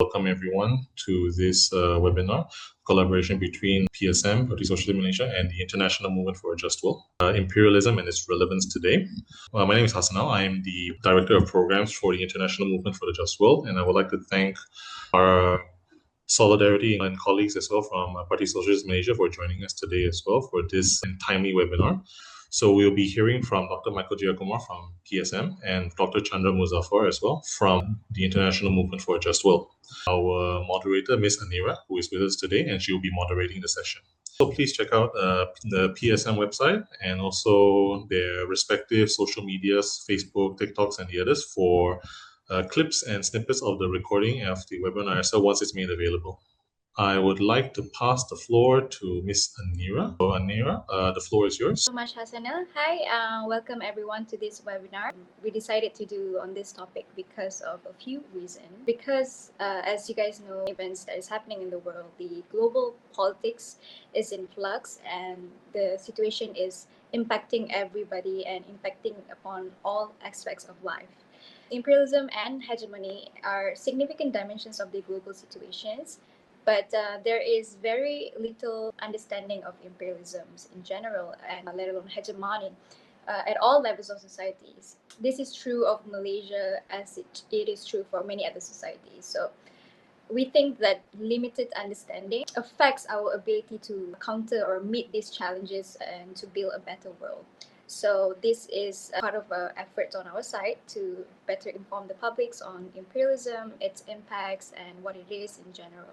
Welcome everyone to this webinar, collaboration between PSM, Parti Sosialis Malaysia, and the International Movement for a Just World, Imperialism and its Relevance today. My name is Hassanal. I am the Director of Programs for the International Movement for the Just World, and I would like to thank our solidarity and colleagues as well from Parti Sosialis Malaysia for joining us today as well for this timely webinar. So we'll be hearing from Dr. Michael Jeyakumar from PSM and Dr. Chandra Muzaffar as well from the International Movement for a Just World. Our moderator, Ms. Anira, who is with us today, and she will be moderating the session. So please check out the PSM website and also their respective social medias, Facebook, TikToks, and the others for clips and snippets of the recording of the webinar so once it's made available. I would like to pass the floor to Ms. Anira. So Anira, the floor is yours. So much, Hassanal. Hi, welcome everyone to this webinar. We decided to do on this topic because of a few reasons. Because as you guys know, events that is happening in the world, the global politics is in flux and the situation is impacting everybody and impacting upon all aspects of life. Imperialism and hegemony are significant dimensions of the global situations. But there is very little understanding of imperialisms in general, and let alone hegemony, at all levels of societies. This is true of Malaysia as it is true for many other societies. So we think that limited understanding affects our ability to counter or meet these challenges and to build a better world. So this is part of an effort on our side to better inform the publics on imperialism, its impacts, and what it is in general.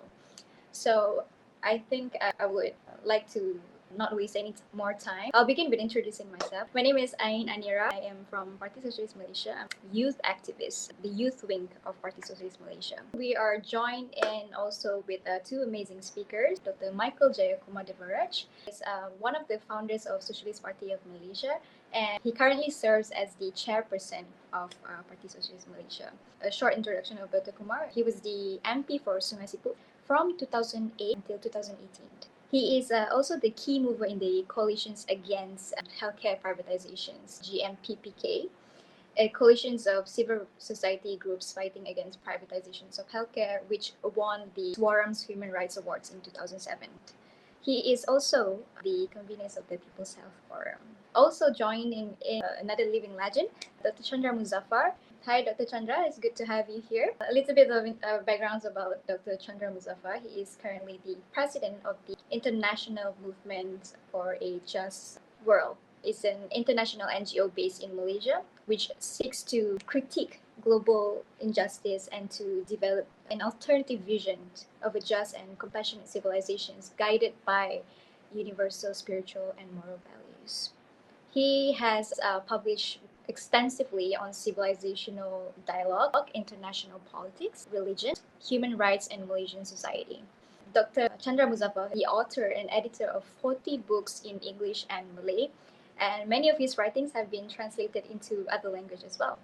So I think I would like to not waste any more time. I'll begin with introducing myself. My name is Ain Anira. I am from Parti Sosialis Malaysia. I'm a youth activist, the youth wing of Parti Sosialis Malaysia. We are joined in also with two amazing speakers. Dr. Michael Jeyakumar Devaraj is one of the founders of Socialist Party of Malaysia, and he currently serves as the chairperson of Parti Sosialis Malaysia. A short introduction of Dr. Kumar. He was the MP for Sungai Sipu from 2008 until 2018. He is also the key mover in the coalitions against healthcare privatizations, GMPPK, a coalition of civil society groups fighting against privatizations of healthcare, which won the Swarum's Human Rights Awards in 2007. He is also the convener of the People's Health Forum. Also joining in another living legend, Dr. Chandra Muzaffar. Hi, Dr. Chandra. It's good to have you here. A little bit of backgrounds about Dr. Chandra Muzaffar. He is currently the president of the International Movement for a Just World. It's an international NGO based in Malaysia, which seeks to critique global injustice and to develop an alternative vision of a just and compassionate civilizations guided by universal spiritual and moral values. He has published extensively on civilizational dialogue, international politics, religion, human rights, and Malaysian society. Dr. Chandra Muzaffar, the author and editor of 40 books in English and Malay, and many of his writings have been translated into other languages as well.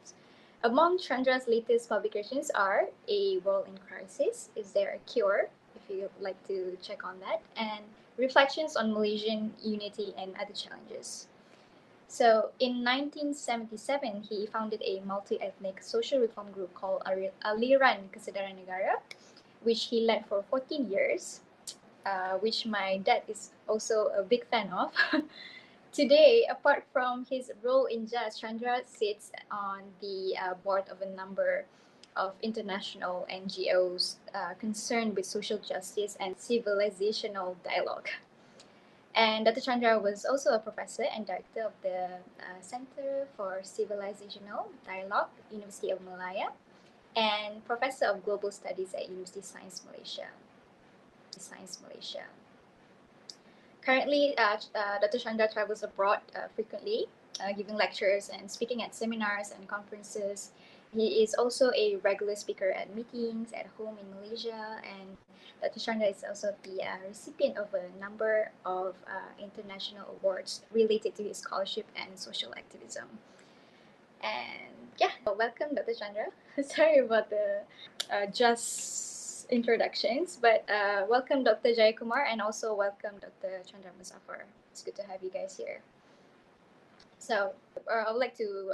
Among Chandra's latest publications are A World in Crisis, Is There a Cure? If you'd like to check on that, and Reflections on Malaysian Unity and Other Challenges. So in 1977, he founded a multi-ethnic social reform group called Aliran Kesedaran Negara, which he led for 14 years, which my dad is also a big fan of. Today, apart from his role in JAS, Chandra sits on the board of a number of international NGOs concerned with social justice and civilizational dialogue. And Dr. Chandra was also a professor and director of the Center for Civilizational Dialogue, University of Malaya, and professor of Global Studies at University Science Malaysia. Currently, Dr. Chandra travels abroad frequently, giving lectures and speaking at seminars and conferences. He is also a regular speaker at meetings at home in Malaysia, and Dr. Chandra is also the recipient of a number of international awards related to his scholarship and social activism. And yeah, welcome, Dr. Chandra. Sorry about the just introductions, but welcome, Dr. Jeyakumar, and also welcome, Dr. Chandra Muzaffar. It's good to have you guys here. So I would like to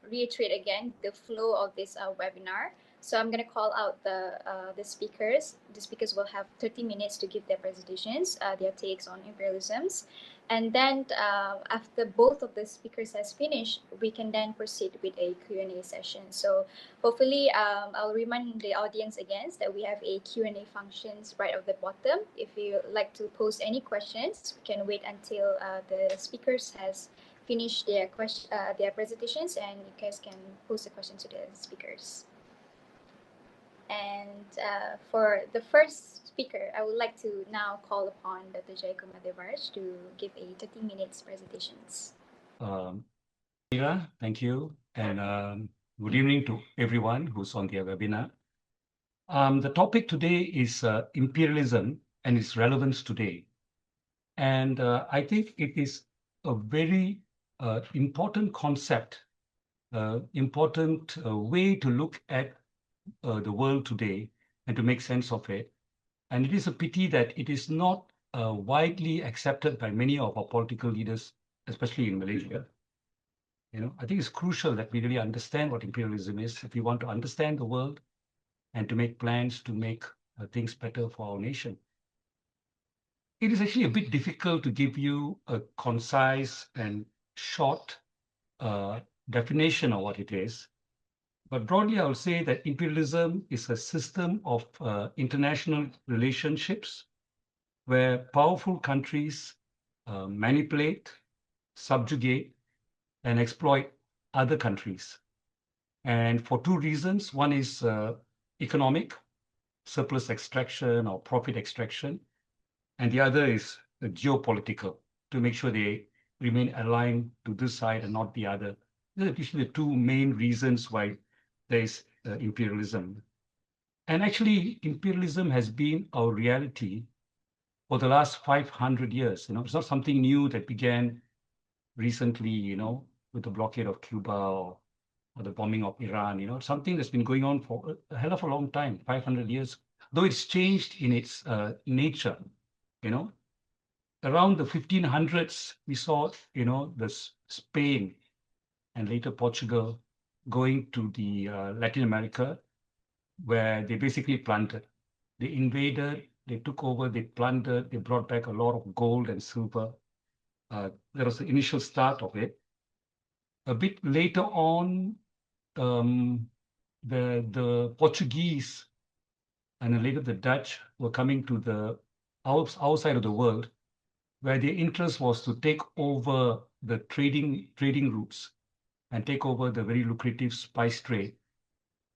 reiterate again the flow of this webinar. So I'm gonna call out the speakers. The speakers will have 30 minutes to give their presentations, their takes on imperialisms, and then after both of the speakers has finished, we can then proceed with a Q&A session. So hopefully, I'll remind the audience again that we have a Q&A functions right at the bottom. If you like to post any questions, we can wait until the speakers has finished their presentations, and you guys can post the question to the speakers. And for the first speaker, I would like to now call upon Dr. Jeyakumar Devaraj to give a 30 minutes presentations. Mira, thank you. And good evening to everyone who's on the webinar. The topic today is imperialism and its relevance today. And I think it is a very important concept, important way to look at the world today and to make sense of it. And it is a pity that it is not widely accepted by many of our political leaders, especially in Malaysia. I think it's crucial that we really understand what imperialism is if we want to understand the world and to make plans to make things better for our nation. It is actually a bit difficult to give you a concise and short definition of what it is. But broadly, I would say that imperialism is a system of international relationships where powerful countries manipulate, subjugate, and exploit other countries. And for two reasons. One is economic, surplus extraction or profit extraction. And the other is geopolitical, to make sure they remain aligned to this side and not the other. These are usually the two main reasons why there is imperialism. And actually, imperialism has been our reality for the last 500 years. It's not something new that began recently, with the blockade of Cuba or the bombing of Iran, something that's been going on for a hell of a long time, 500 years, though it's changed in its nature. Around the 1500s, we saw, the Spain and later Portugal going to the Latin America, where they basically plundered. They invaded, they took over, they plundered, they brought back a lot of gold and silver. That was the initial start of it. A bit later on, the Portuguese and then later the Dutch were coming to our side of the world, where their interest was to take over the trading routes and take over the very lucrative spice trade.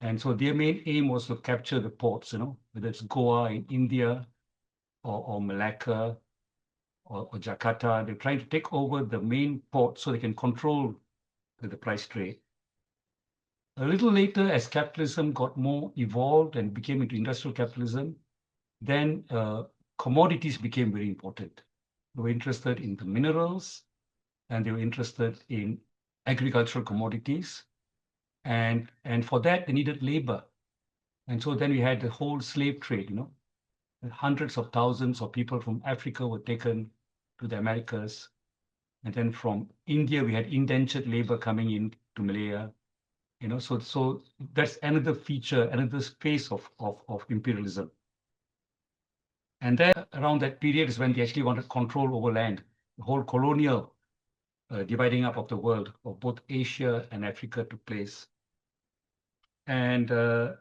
And so their main aim was to capture the ports, whether it's Goa in India or Malacca or Jakarta. They're trying to take over the main port so they can control the price trade. A little later, as capitalism got more evolved and became into industrial capitalism, then commodities became very important. They were interested in the minerals, and they were interested in agricultural commodities. And for that, they needed labor. And so then we had the whole slave trade, hundreds of thousands of people from Africa were taken to the Americas. And then from India, we had indentured labor coming in to Malaya. So that's another feature, another phase of imperialism. And then around that period is when they actually wanted control over land, the whole colonial dividing up of the world of both Asia and Africa took place. And and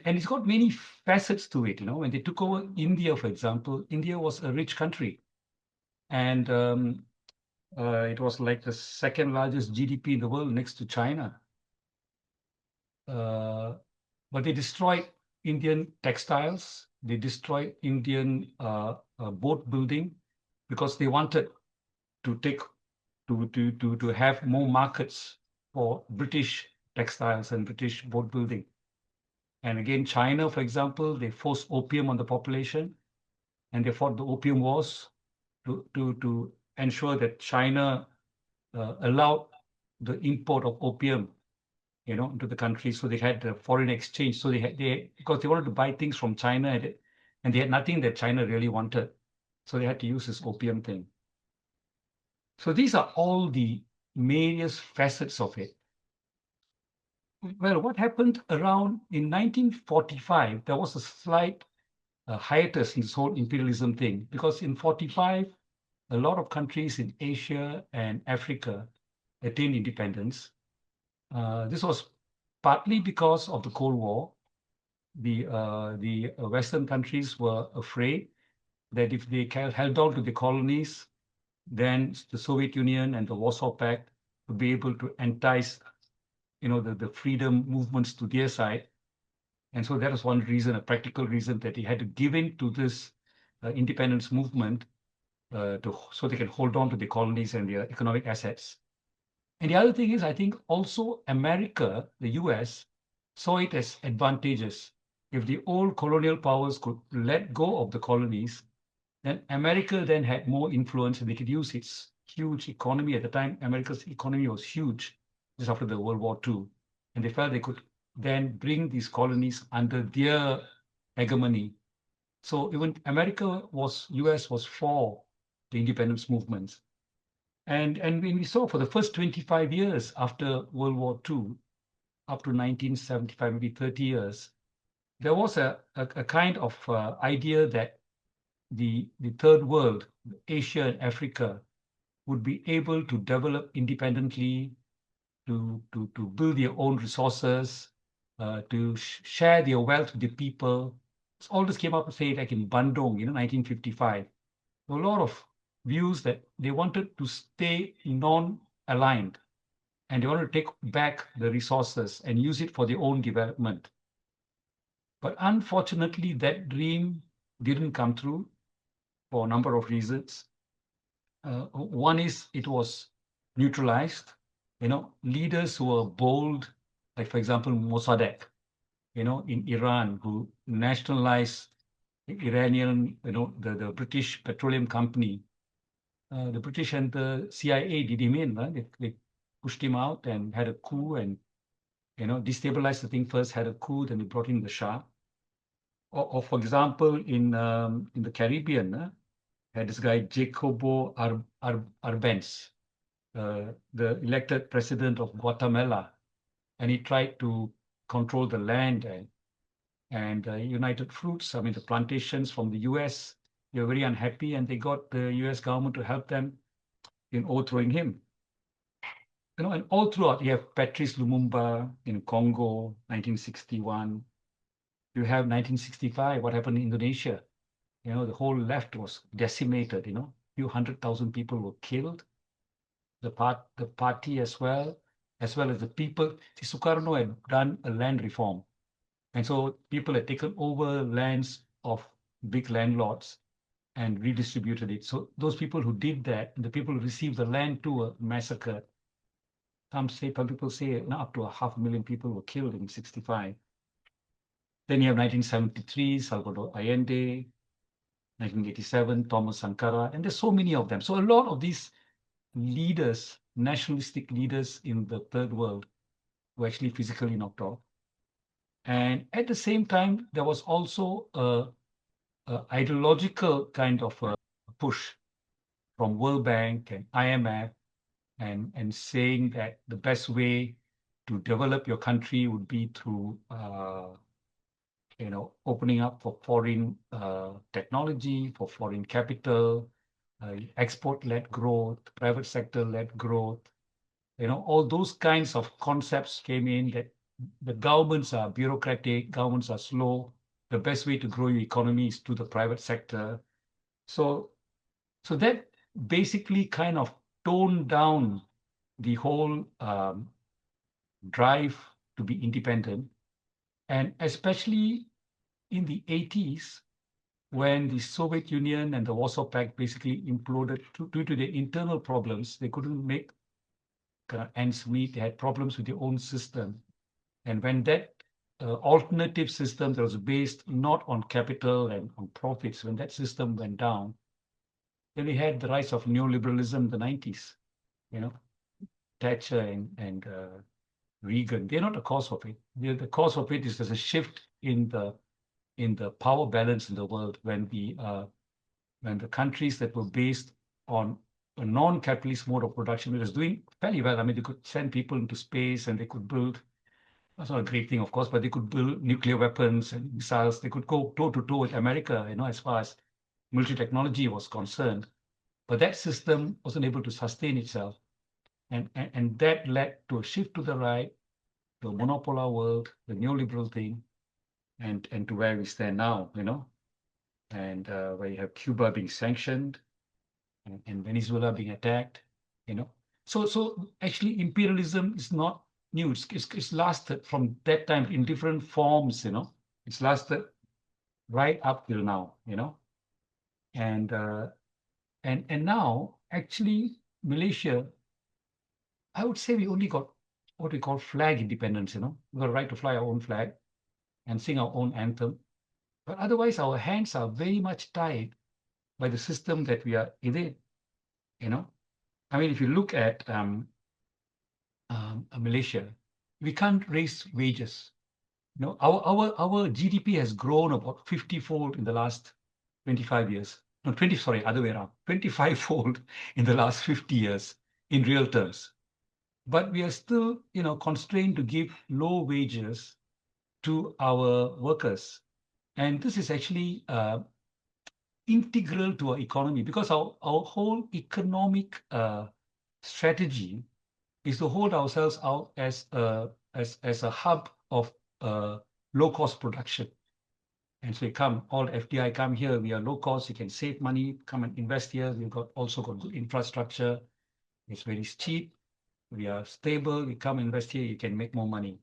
it's got many facets to it. When they took over India, for example, India was a rich country. And it was like the second largest GDP in the world next to China. But they destroyed Indian textiles. They destroyed Indian boat building because they wanted to have more markets for British textiles and British boat building. And again, China, for example, they forced opium on the population, and they fought the opium wars to ensure that China allowed the import of opium, into the country. So they had the foreign exchange. So because they wanted to buy things from China, and they had nothing that China really wanted. So they had to use this opium thing. So these are all the various facets of it. Well, what happened around in 1945, there was a slight hiatus in this whole imperialism thing, because in 45, a lot of countries in Asia and Africa attained independence. This was partly because of the Cold War. The Western countries were afraid that if they held on to the colonies, then the Soviet Union and the Warsaw Pact would be able to entice, the freedom movements to their side. And so that was one reason, a practical reason, that he had to give in to this independence movement so they can hold on to the colonies and their economic assets. And the other thing is, I think also America, the US, saw it as advantageous. If the old colonial powers could let go of the colonies, then America then had more influence and they could use its huge economy. At the time, America's economy was huge just after the World War II. And they felt they could then bring these colonies under their hegemony. So even US was for the independence movements. And when we saw for the first 25 years after World War II, up to 1975, maybe 30 years, there was a kind of idea that the third world, Asia and Africa, would be able to develop independently, to build their own resources, to share their wealth with the people. So all this came up, say, like in Bandung, 1955. A lot of views that they wanted to stay non-aligned and they wanted to take back the resources and use it for their own development. But unfortunately, that dream didn't come true for a number of reasons. One is it was neutralized. Leaders who were bold, like for example Mossadegh, in Iran, who nationalized the Iranian, the British Petroleum Company. The British and the CIA did him in. They pushed him out and had a coup and destabilized the thing first, had a coup, then they brought in the Shah. Or for example, in the Caribbean, had this guy Jacobo Arbenz, the elected president of Guatemala, and he tried to control the land and United Fruits. I mean, the plantations from the U.S. They were very unhappy, and they got the U.S. government to help them in overthrowing him. And all throughout, you have Patrice Lumumba in Congo, 1961. You have 1965, what happened in Indonesia. The whole left was decimated, few 100,000 people were killed. The party as well as the people. See, Sukarno had done a land reform. And so people had taken over lands of big landlords and redistributed it. So those people who did that, the people who received the land too, were massacred. Some people say up to 500,000 people were killed in 65. Then you have 1973, Salvador Allende, 1987, Thomas Sankara, and there's so many of them. So a lot of these leaders, nationalistic leaders in the third world, were actually physically knocked off. And at the same time, there was also a ideological kind of a push from World Bank and IMF and saying that the best way to develop your country would be through opening up for foreign technology, for foreign capital, export-led growth, private sector-led growth. All those kinds of concepts came in, that the governments are bureaucratic, governments are slow. The best way to grow your economy is to the private sector. So that basically kind of toned down the whole drive to be independent. And especially in the 80s, when the Soviet Union and the Warsaw Pact basically imploded due to their internal problems, they couldn't make ends meet. They had problems with their own system. And when that alternative system that was based not on capital and on profits, when that system went down, then we had the rise of neoliberalism in the 90s. Thatcher and Reagan. They're not the cause of it. The cause of it is there's a shift in the power balance in the world when the countries that were based on a non-capitalist mode of production, it was doing fairly well. I mean, they could send people into space and they could build That's not a great thing, of course, but they could build nuclear weapons and missiles. They could go toe to toe with America, as far as military technology was concerned. But that system wasn't able to sustain itself. And that led to a shift to the right, to a monopolar world, the neoliberal thing, and to where we stand now, and where you have Cuba being sanctioned and Venezuela being attacked, you know. So actually imperialism is not new. It's lasted from that time in different forms, It's lasted right up till now, And and now actually Malaysia, I would say we only got what we call flag independence, We got a right to fly our own flag and sing our own anthem. But otherwise our hands are very much tied by the system that we are in, you know. I mean, if you look at Malaysia, we can't raise wages. Our GDP has grown about 50-fold in the last 25 years. No, 20, sorry, other way around, 25-fold in the last 50 years in real terms. But we are still, constrained to give low wages to our workers. And this is actually integral to our economy because our whole economic strategy is to hold ourselves out as a hub of low cost production. And so all FDI come here, we are low cost, you can save money, come and invest here. We've also got good infrastructure. It's very cheap. We are stable, we come invest here, you can make more money.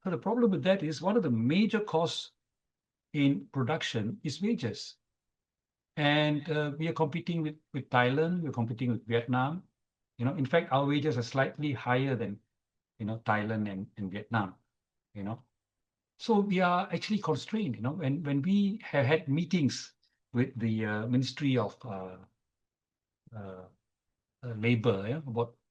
So the problem with that is one of the major costs in production is wages. And we are competing with Thailand, we're competing with Vietnam. In fact, our wages are slightly higher than, Thailand and Vietnam, So we are actually constrained, when we have had meetings with the Ministry of Labor,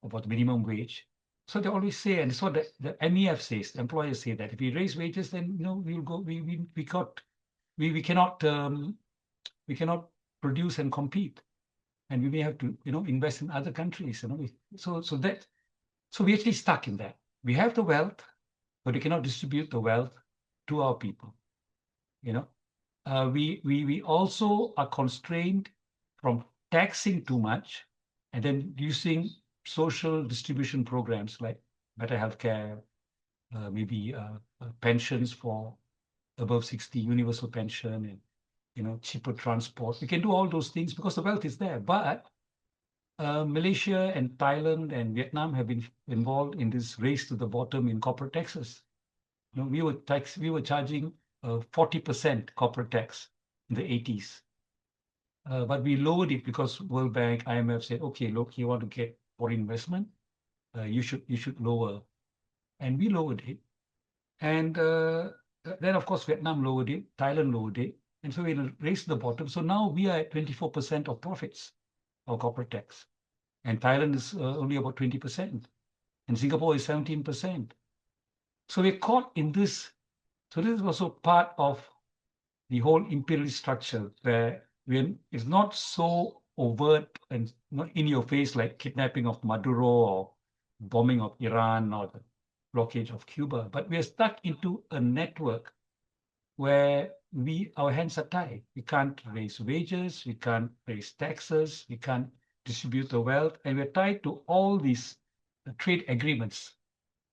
about minimum wage. So they always say, and it's what the MEF says, the employers say that if we raise wages, then we'll go. We cannot produce and compete, and we may have to invest in other countries. So we're actually stuck in that. We have the wealth, but we cannot distribute the wealth to our people. We also are constrained from taxing too much and then using social distribution programs like better healthcare, maybe pensions for above 60, universal pension, and cheaper transport. We can do all those things because the wealth is there. But Malaysia and Thailand and Vietnam have been involved in this race to the bottom in corporate taxes. We were charging 40% corporate tax in the 80s. But we lowered it because World Bank, IMF said, okay, look, you want to get foreign investment, you should lower. And we lowered it. And then, of course, Vietnam lowered it, Thailand lowered it. And so we raised to the bottom. So now we are at 24% of profits of corporate tax. And Thailand is only about 20%. And Singapore is 17%. So we're caught in this. So this is also part of the whole imperialist structure where it's not so overt and not in your face like kidnapping of Maduro or bombing of Iran or the blockage of Cuba, but we are stuck into a network where our hands are tied. We can't raise wages, we can't raise taxes, we can't distribute the wealth, and we're tied to all these trade agreements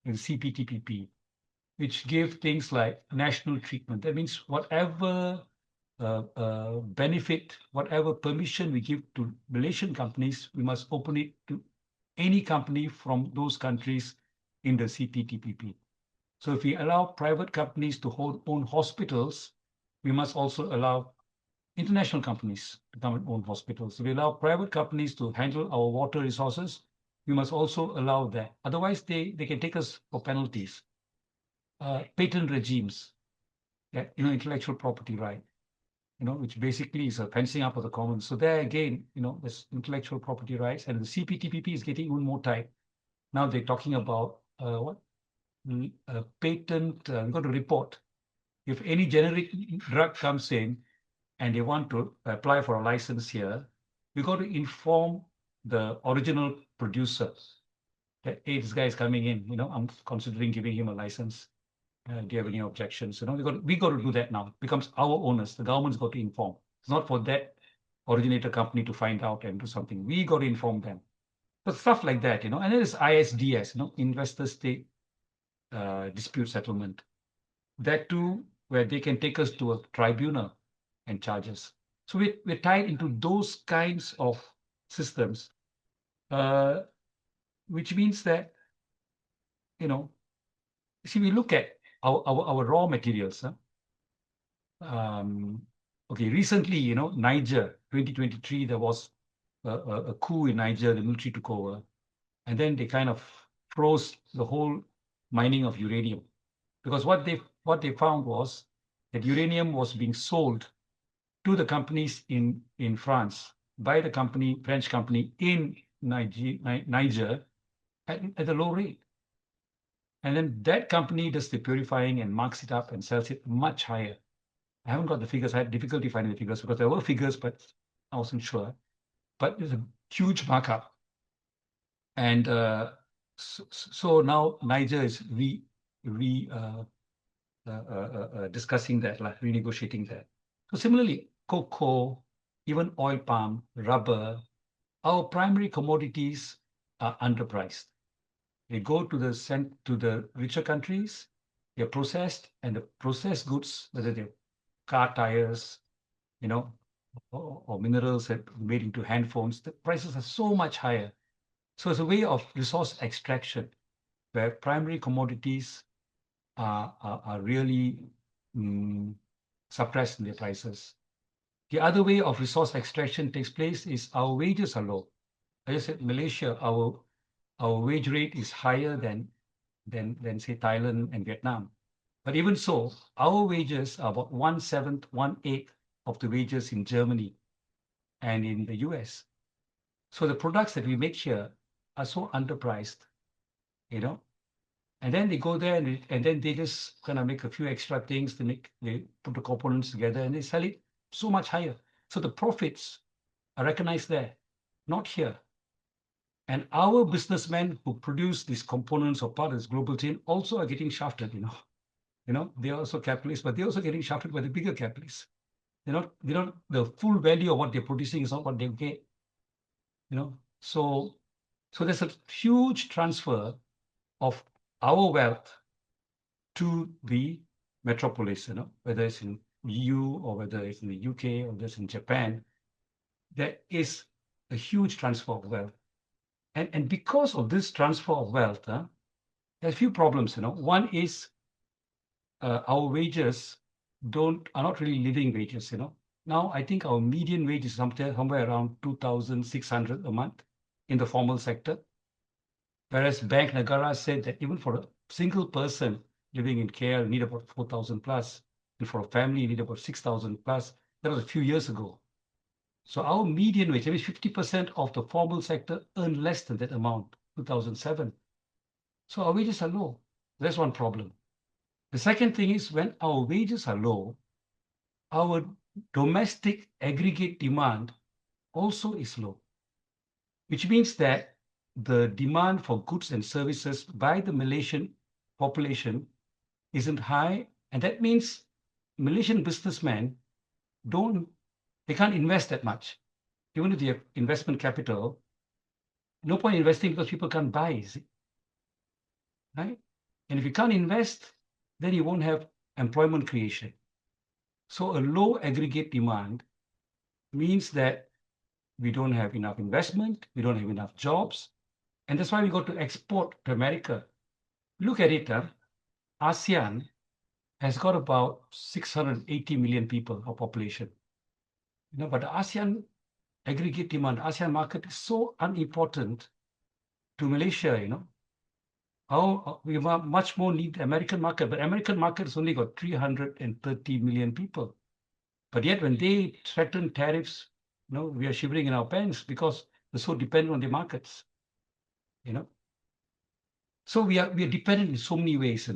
in CPTPP, which give things like national treatment. That means whatever benefit, whatever permission we give to Malaysian companies, we must open it to any company from those countries in the CPTPP. So if we allow private companies to own hospitals, we must also allow international companies to come and own hospitals. If we allow private companies to handle our water resources, we must also allow that. Otherwise, they can take us for penalties. Patent regimes, intellectual property right, which basically is a fencing up of the commons. So there again, there's intellectual property rights, and the CPTPP is getting even more tight. Now they're talking about patent. We've got to report if any generic drug comes in and they want to apply for a license here. We've got to inform the original producer that, hey, this guy is coming in. I'm considering giving him a license. Do you have any objections? We got to do that now. It becomes our onus. The government's got to inform. It's not for that originator company to find out and do something. We got to inform them. But stuff like that, And then there's ISDS, investor state dispute settlement. That too, where they can take us to a tribunal and charge us. So we're tied into those kinds of systems, which means that, see, we look at our raw materials. Okay, recently, Niger, 2023, there was a coup in Niger, the military took over, and then they kind of froze the whole mining of uranium, because what they found was that uranium was being sold to the companies in France by the French company in Niger at a low rate. And then that company does the purifying and marks it up and sells it much higher. I haven't got the figures. I had difficulty finding the figures because there were figures, but I wasn't sure. But there's a huge markup. And so now Niger is discussing that, like renegotiating that. So similarly, cocoa, even oil palm, rubber, our primary commodities are underpriced. They go to the richer countries, they're processed, and the processed goods, whether they're car tires, or minerals that are made into handphones, the prices are so much higher. So it's a way of resource extraction where primary commodities are really suppressed in their prices. The other way of resource extraction takes place is our wages are low. Like I said, Malaysia, our wage rate is higher than say Thailand and Vietnam. But even so, our wages are about 1/7, 1/8 of the wages in Germany and in the US. So the products that we make here are so underpriced, and then they go there and then they just kind of make a few extra things. They put the components together and they sell it so much higher. So the profits are recognized there, not here. And our businessmen who produce these components or part of this global chain also are getting shafted, They're also capitalists, but they're also getting shafted by the bigger capitalists. The full value of what they're producing is not what they get, So there's a huge transfer of our wealth to the metropolis, whether it's in EU or whether it's in the UK or whether it's in Japan. There is a huge transfer of wealth. And because of this transfer of wealth, there are a few problems, One is our wages are not really living wages, Now, I think our median wage is somewhere around 2,600 a month in the formal sector. Whereas Bank Negara said that even for a single person living in KL, you need about 4,000 plus. And for a family, you need about 6,000 plus. That was a few years ago. So our median wage, that means 50% of the formal sector earn less than that amount, 2007. So our wages are low. That's one problem. The second thing is when our wages are low, our domestic aggregate demand also is low, which means that the demand for goods and services by the Malaysian population isn't high. And that means Malaysian businessmen they can't invest that much. Even if they have investment capital, no point investing because people can't buy, is it? Right? And if you can't invest, then you won't have employment creation. So a low aggregate demand means that we don't have enough investment, we don't have enough jobs, and that's why we got to export to America. Look at it, ASEAN has got about 680 million people of population. But the ASEAN aggregate demand, ASEAN market is so unimportant to Malaysia, we much more need the American market, but American market has only got 330 million people. But yet when they threaten tariffs, we are shivering in our pants because we're so dependent on the markets, So we are dependent in so many ways,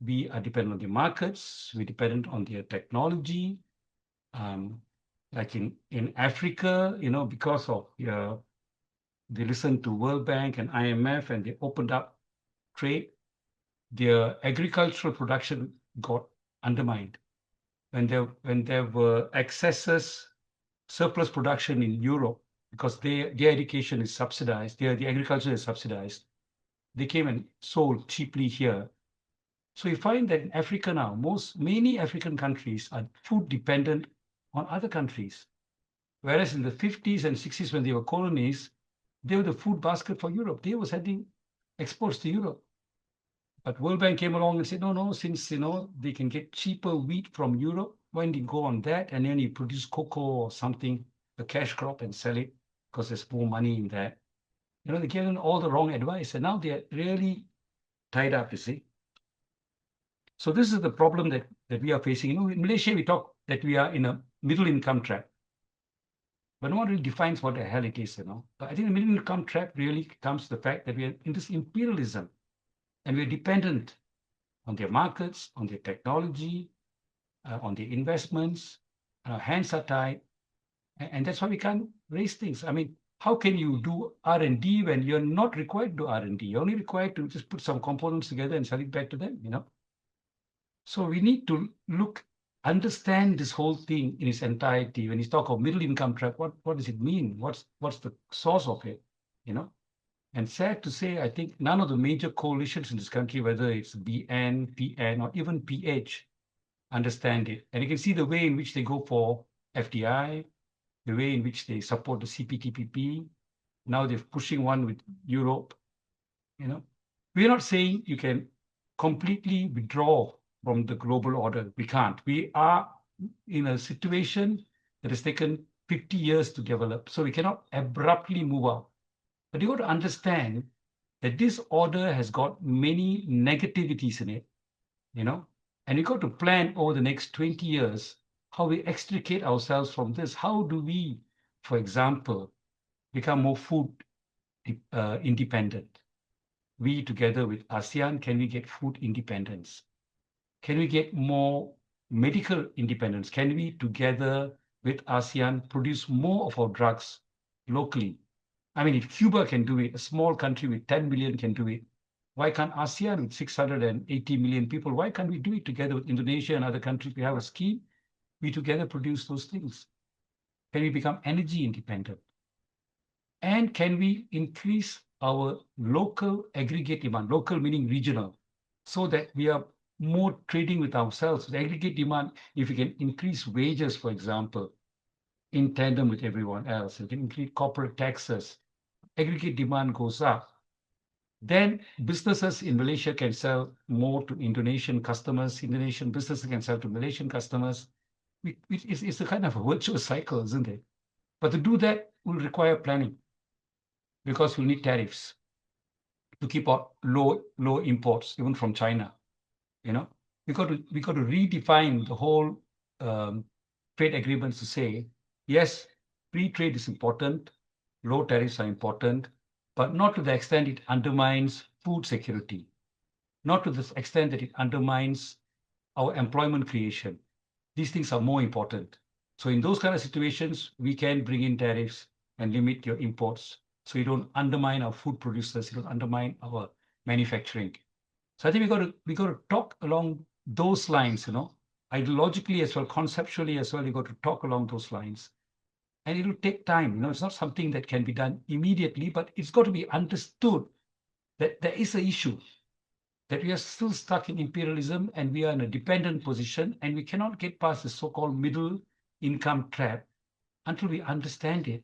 We are dependent on the markets, we're dependent on their technology. Like in Africa, because of they listened to World Bank and IMF and they opened up trade. their agricultural production got undermined. When there were excesses, surplus production in Europe, because their education is subsidized, the agriculture is subsidized, they came and sold cheaply here. So you find that in Africa now, many African countries are food dependent on other countries. Whereas in the 50s and 60s, when they were colonies, they were the food basket for Europe. They were sending exports to Europe. But World Bank came along and said, no, since they can get cheaper wheat from Europe, why don't you go on that? And then you produce cocoa or something, a cash crop, and sell it because there's more money in that. They gave them all the wrong advice. And now they're really tied up, you see. So this is the problem that we are facing. In Malaysia, we talk that we are in a middle income trap. But no one really defines what the hell it is, But I think the middle income trap really comes to the fact that we are in this imperialism and we're dependent on their markets, on their technology, on their investments. Our hands are tied. And that's why we can't raise things. I mean, how can you do R&D when you're not required to do R&D? You're only required to just put some components together and sell it back to them, So we need to understand this whole thing in its entirety. When you talk of middle income trap, what does it mean? What's the source of it? And sad to say, I think none of the major coalitions in this country, whether it's BN, PN, or even PH, understand it. And you can see the way in which they go for FDI, the way in which they support the CPTPP. Now they're pushing one with Europe. We're not saying you can completely withdraw from the global order. We can't. We are in a situation that has taken 50 years to develop. So we cannot abruptly move out. But you got to understand that this order has got many negativities in it, and you got to plan over the next 20 years how we extricate ourselves from this. How do we, for example, become more food independent? We, together with ASEAN, can we get food independence? Can we get more medical independence? Can we, together with ASEAN, produce more of our drugs locally? I mean, if Cuba can do it, a small country with 10 million can do it, why can't ASEAN with 680 million people, why can't we do it together with Indonesia and other countries? We have a scheme. We together produce those things. Can we become energy independent? And can we increase our local aggregate demand, local meaning regional, so that we are more trading with ourselves? The aggregate demand, if we can increase wages, for example, in tandem with everyone else, we can increase corporate taxes, aggregate demand goes up, then businesses in Malaysia can sell more to Indonesian customers, Indonesian businesses can sell to Malaysian customers. It's a kind of a virtuous cycle, isn't it? But to do that will require planning, because we'll need tariffs to keep out low imports, even from China. We got to redefine the whole trade agreements to say, yes, free trade is important, low tariffs are important, but not to the extent it undermines food security, not to the extent that it undermines our employment creation. These things are more important. So in those kind of situations, we can bring in tariffs and limit your imports, so you don't undermine our food producers, you don't undermine our manufacturing. So I think we got to talk along those lines, ideologically as well, conceptually as well. You got to talk along those lines, and it will take time. It's not something that can be done immediately, but it's got to be understood that there is an issue, that we are still stuck in imperialism and we are in a dependent position, and we cannot get past the so-called middle income trap until we understand it,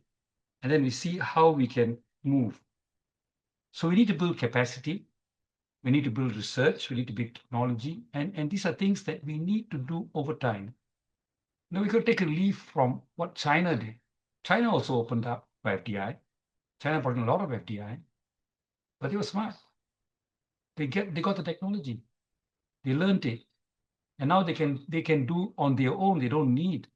and then we see how we can move. So we need to build capacity. We need to build research, we need to build technology, and these are things that we need to do over time. Now we could take a leaf from what China did. China also opened up for FDI. China brought in a lot of FDI, but they were smart. They got the technology. They learned it. And now they can do on their own. They don't need.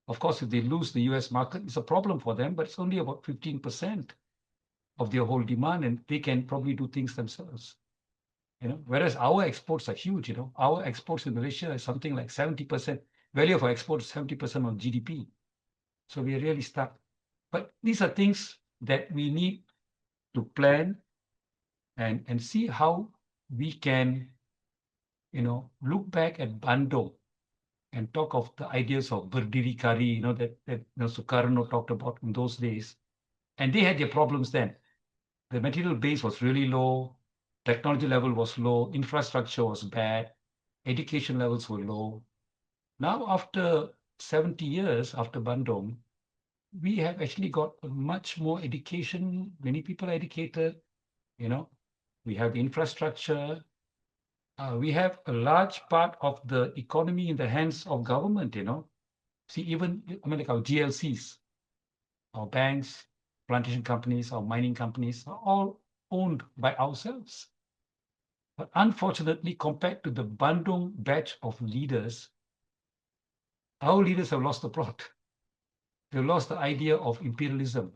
Of course, if they lose the US market, it's a problem for them, but it's only about 15% of their whole demand, and they can probably do things themselves. Whereas our exports are huge. Our exports in Malaysia is something like 70%. Value of our exports is 70% of GDP. So we are really stuck. But these are things that we need to plan and see how we can look back at Bandung and talk of the ideas of berdiri kari, that Sukarno talked about in those days. And they had their problems then. The material base was really low, technology level was low, infrastructure was bad, education levels were low. Now, after 70 years after Bandung, we have actually got much more education. Many people are educated, we have the infrastructure. We have a large part of the economy in the hands of government, See, even, like our GLCs, our banks, plantation companies, our mining companies are all owned by ourselves. But unfortunately, compared to the Bandung batch of leaders, our leaders have lost the plot. They've lost the idea of imperialism,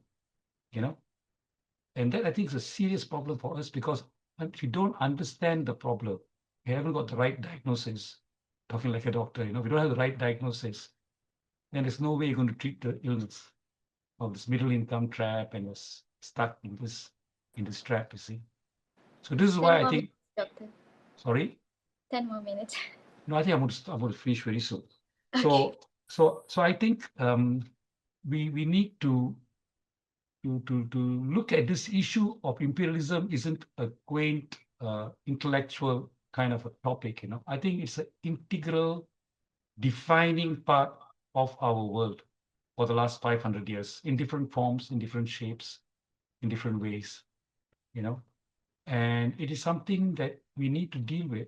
And that, I think, is a serious problem for us, because if you don't understand the problem, you haven't got the right diagnosis, talking like a doctor, if you don't have the right diagnosis, then there's no way you're going to treat the illness of this middle income trap and was stuck in this trap, you see. So this is 10 why I more think, minutes, Doctor. sorry? 10 more minutes. No, I think I'm going to finish very soon. Okay. So I think we need to look at this issue of imperialism isn't a quaint intellectual kind of a topic, I think it's an integral defining part of our world for the last 500 years, in different forms, in different shapes, in different ways, and it is something that we need to deal with.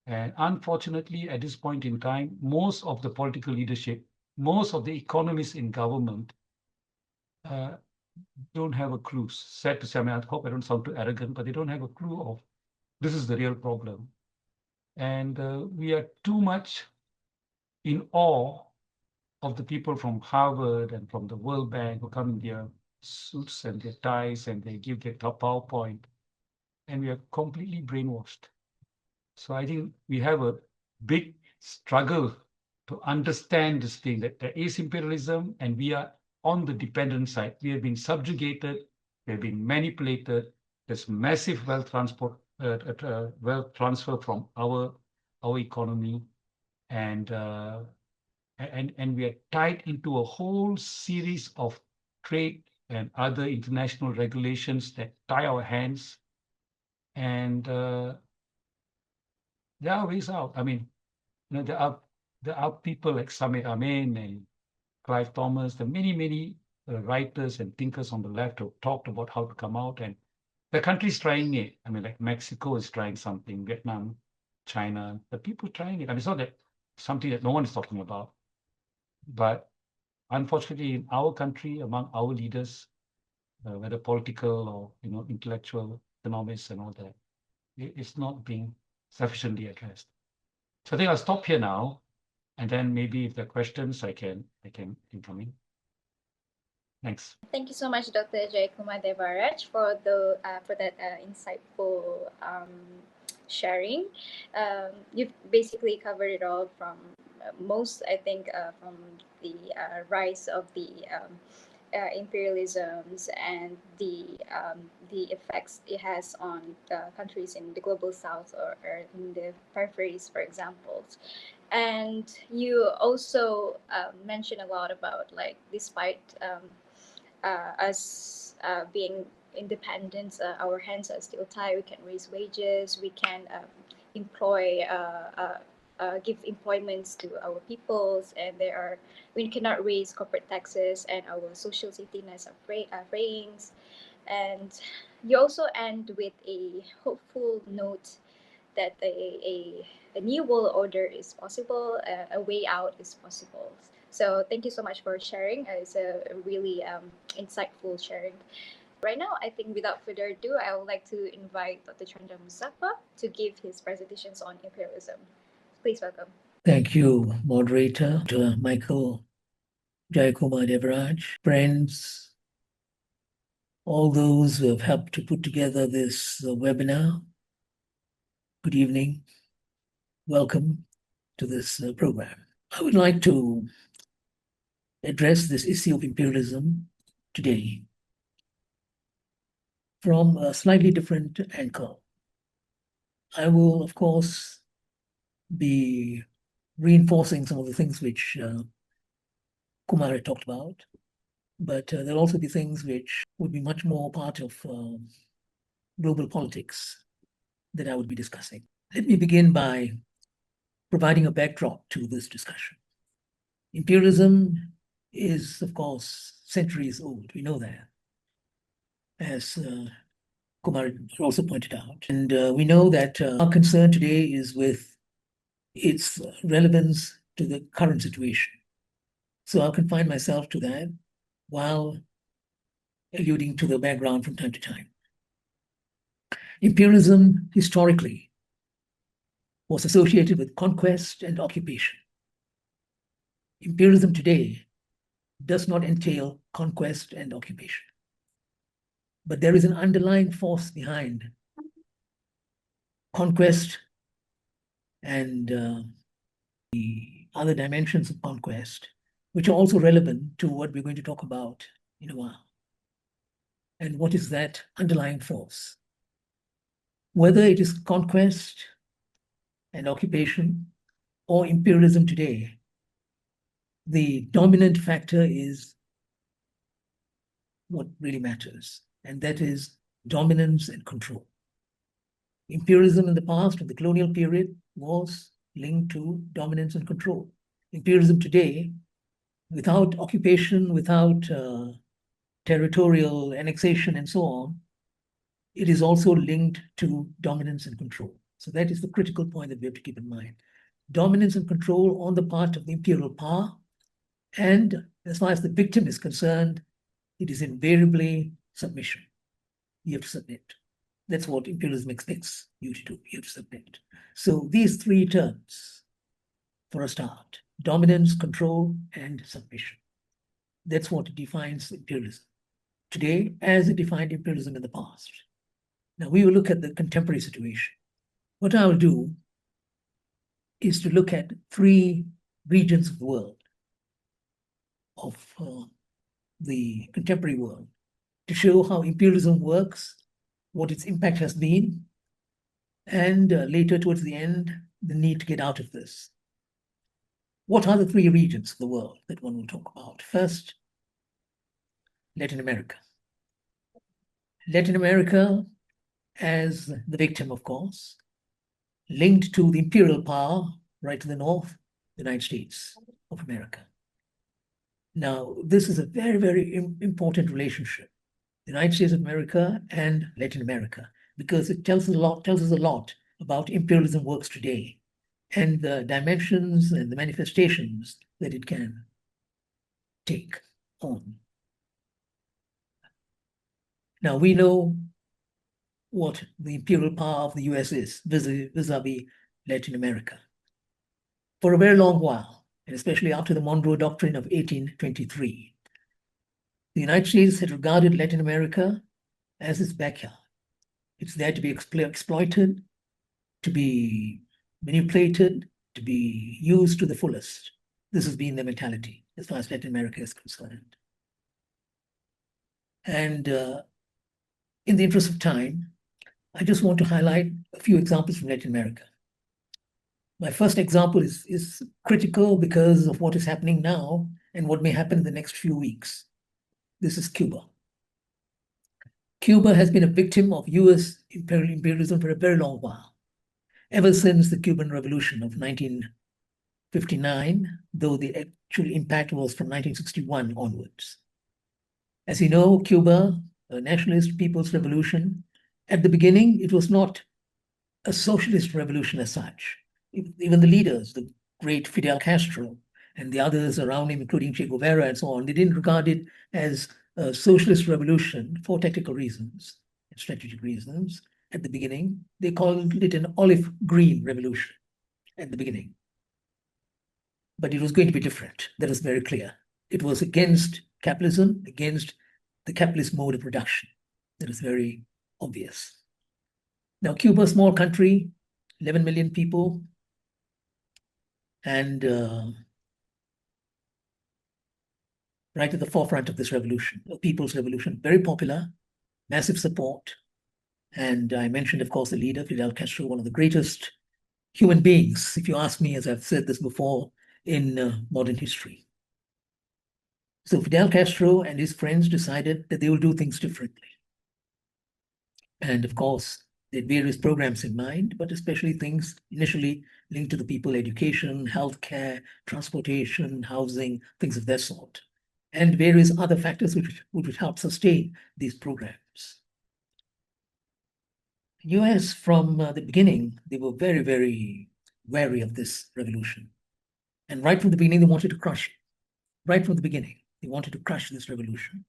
And unfortunately, at this point in time, most of the political leadership, most of the economists in government don't have a clue. Sad to say, I hope I don't sound too arrogant, but they don't have a clue of this is the real problem. And we are too much in awe of the people from Harvard and from the World Bank who come in their suits and their ties and they give their top PowerPoint, and we are completely brainwashed. So I think we have a big struggle to understand this thing, that there is imperialism and we are on the dependent side. We have been subjugated, we have been manipulated. There's massive wealth transfer from our economy, and we are tied into a whole series of trade and other international regulations that tie our hands. And there are ways out. There are people like Samir Amin and Clive Thomas, the many writers and thinkers on the left who talked about how to come out, and the country's trying it. Like Mexico is trying something, Vietnam, China, the people trying it. It's not that something that no one is talking about, but unfortunately, in our country, among our leaders, whether political or intellectual, economists, and all that, it's not being sufficiently addressed. So I think I'll stop here now, and then maybe if there are questions, I can come in. Thanks. Thank you so much, Dr. Jeyakumar Devaraj, for that insightful sharing. You've basically covered it all from most, I think, from the rise of the imperialisms and the effects it has on countries in the global south or in the peripheries, for example. And you also mentioned a lot about, like, despite us being independent, our hands are still tied. We can raise wages. We can employ, give employments to our peoples, and we cannot raise corporate taxes, and our social safety nets are fraying. And you also end with a hopeful note that a new world order is possible, a way out is possible. So thank you so much for sharing. It's a really insightful sharing. Right now, I think without further ado, I would like to invite Dr. Chandra Muzaffar to give his presentations on imperialism. Please welcome. Thank you, moderator, Michael, Jeyakumar, Devaraj, friends, all those who have helped to put together this webinar. Good evening. Welcome to this program. I would like to address this issue of imperialism today from a slightly different angle. I will, of course, be reinforcing some of the things which Kumar had talked about, but there'll also be things which would be much more part of global politics that I would be discussing. Let me begin by providing a backdrop to this discussion. Imperialism is, of course, centuries old. We know that, as Kumar also pointed out. And we know that our concern today is with its relevance to the current situation. So I'll confine myself to that while alluding to the background from time to time. Imperialism, historically, was associated with conquest and occupation. Imperialism today does not entail conquest and occupation. But there is an underlying force behind conquest and the other dimensions of conquest, which are also relevant to what we're going to talk about in a while. And what is that underlying force? Whether it is conquest and occupation or imperialism today, the dominant factor is what really matters, and that is dominance and control. Imperialism in the past, in the colonial period, was linked to dominance and control. Imperialism today, without occupation, without territorial annexation and so on, it is also linked to dominance and control. So that is the critical point that we have to keep in mind. Dominance and control on the part of the imperial power, and as far as the victim is concerned, it is invariably submission. You have to submit. That's what imperialism expects you to do. You have to submit. So these three terms, for a start: dominance, control, and submission. That's what defines imperialism today, as it defined imperialism in the past. Now we will look at the contemporary situation. What I'll do is to look at three regions of the world, of the contemporary world, to show how imperialism works, what its impact has been, and later towards the end, the need to get out of this. What are the three regions of the world that one will talk about? First, Latin America. Latin America as the victim, of course, linked to the imperial power right to the north, the United States of America. Now, this is a very, very important relationship, the United States of America and Latin America, because it tells us a lot about imperialism works today and the dimensions and the manifestations that it can take on. Now, we know what the imperial power of the US is vis-a-vis Latin America. For a very long while, and especially after the Monroe Doctrine of 1823, the United States had regarded Latin America as its backyard. It's there to be exploited, to be manipulated, to be used to the fullest. This has been the mentality as far as Latin America is concerned. And in the interest of time, I just want to highlight a few examples from Latin America. My first example is critical because of what is happening now and what may happen in the next few weeks. This is Cuba. Cuba has been a victim of US imperialism for a very long while, ever since the Cuban Revolution of 1959, though the actual impact was from 1961 onwards. As you know, Cuba, a nationalist people's revolution, at the beginning, it was not a socialist revolution as such. Even the leaders, the great Fidel Castro and the others around him, including Che Guevara and so on, they didn't regard it as a socialist revolution for tactical reasons and strategic reasons. At the beginning, they called it an olive green revolution at the beginning. But it was going to be different. That was very clear. It was against capitalism, against the capitalist mode of production. That is very obvious. Now, Cuba, a small country, 11 million people, and right at the forefront of this revolution, a people's revolution, very popular, massive support. And I mentioned, of course, the leader, Fidel Castro, one of the greatest human beings, if you ask me, as I've said this before, in modern history. So Fidel Castro and his friends decided that they will do things differently. And of course, they had various programs in mind, but especially things initially linked to the people: education, healthcare, transportation, housing, things of that sort, and various other factors which would help sustain these programs. US, from the beginning, they were very, very wary of this revolution. And right from the beginning, they wanted to crush it. Right from the beginning, they wanted to crush this revolution.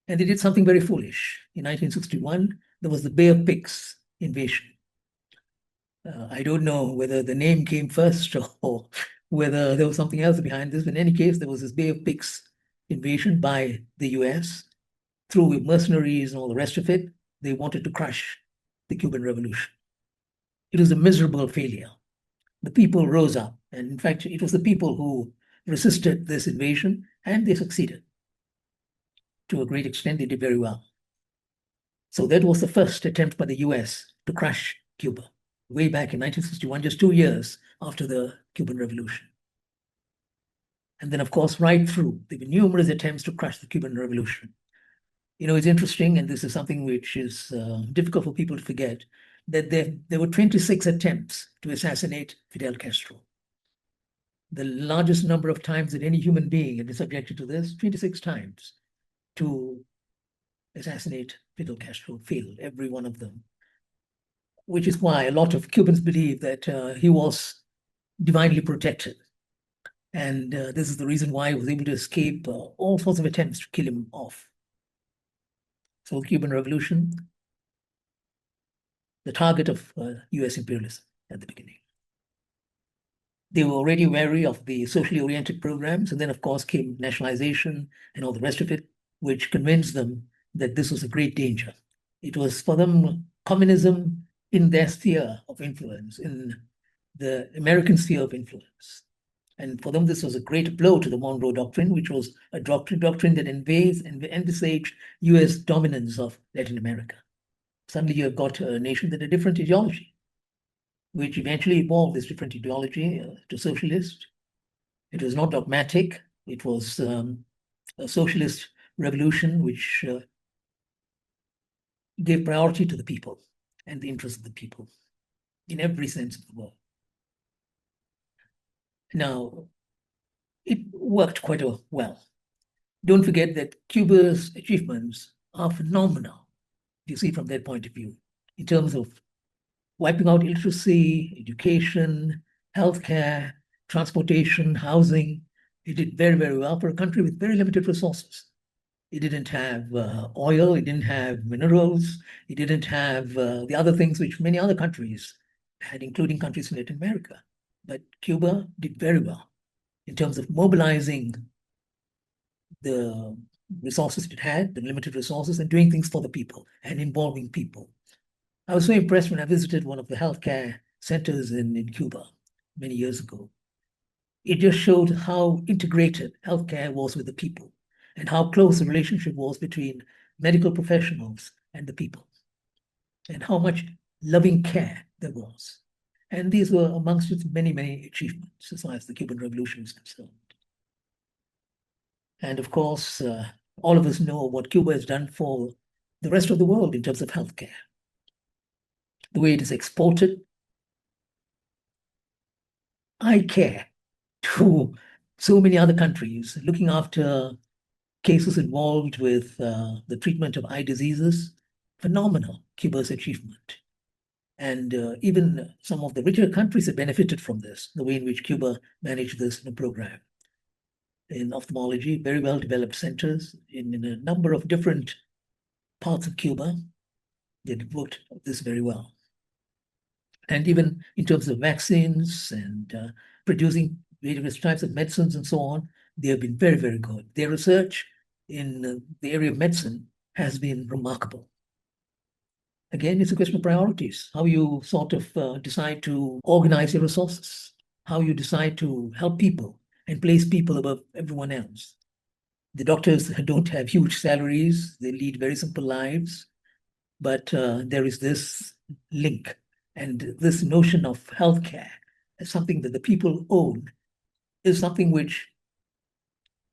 And they did something very foolish. In 1961, there was the Bay of Pigs invasion. I don't know whether the name came first or whether there was something else behind this. But in any case, there was this Bay of Pigs invasion by the US through mercenaries and all the rest of it. They wanted to crush the Cuban Revolution. It was a miserable failure. The people rose up. And in fact, it was the people who resisted this invasion, and they succeeded. To a great extent, they did very well. So that was the first attempt by the US to crush Cuba, way back in 1961, just 2 years after the Cuban Revolution. And then, of course, right through, there were numerous attempts to crush the Cuban Revolution. You know, it's interesting, and this is something which is difficult for people to forget, that there were 26 attempts to assassinate Fidel Castro. The largest number of times that any human being had been subjected to this, 26 times to assassinate Fidel Castro, failed, every one of them. Which is why a lot of Cubans believe that he was divinely protected. And this is the reason why he was able to escape all sorts of attempts to kill him off. So the Cuban Revolution, the target of US imperialism at the beginning. They were already wary of the socially oriented programs, and then of course came nationalization and all the rest of it, which convinced them that this was a great danger. It was for them communism in their sphere of influence, in the American sphere of influence. And for them, this was a great blow to the Monroe Doctrine, which was a doctrine that envisaged US dominance of Latin America. Suddenly you have got a nation that had a different ideology, which eventually evolved this different ideology to socialist. It was not dogmatic. It was a socialist revolution which gave priority to the people and the interests of the people in every sense of the word. Now, it worked quite well. Don't forget that Cuba's achievements are phenomenal, if you see from that point of view, in terms of wiping out illiteracy, education, healthcare, transportation, housing. It did very, very well for a country with very limited resources. It didn't have oil, it didn't have minerals, it didn't have the other things which many other countries had, including countries in Latin America. But Cuba did very well in terms of mobilizing the resources it had, the limited resources, and doing things for the people and involving people. I was so impressed when I visited one of the healthcare centers in Cuba many years ago. It just showed how integrated healthcare was with the people and how close the relationship was between medical professionals and the people, and how much loving care there was. And these were amongst its many, many achievements as far as the Cuban Revolution is concerned. And of course, all of us know what Cuba has done for the rest of the world in terms of healthcare. The way it is exported eye care to so many other countries, looking after cases involved with the treatment of eye diseases. Phenomenal, Cuba's achievement. And even some of the richer countries have benefited from this, the way in which Cuba managed this in a program. In ophthalmology, very well developed centers in a number of different parts of Cuba. They worked this very well. And even in terms of vaccines and producing various types of medicines and so on, they have been very, very good. Their research in the area of medicine has been remarkable. Again, it's a question of priorities, how you sort of decide to organize your resources, how you decide to help people and place people above everyone else. The doctors don't have huge salaries, they lead very simple lives, but there is this link And this notion of healthcare as something that the people own is something which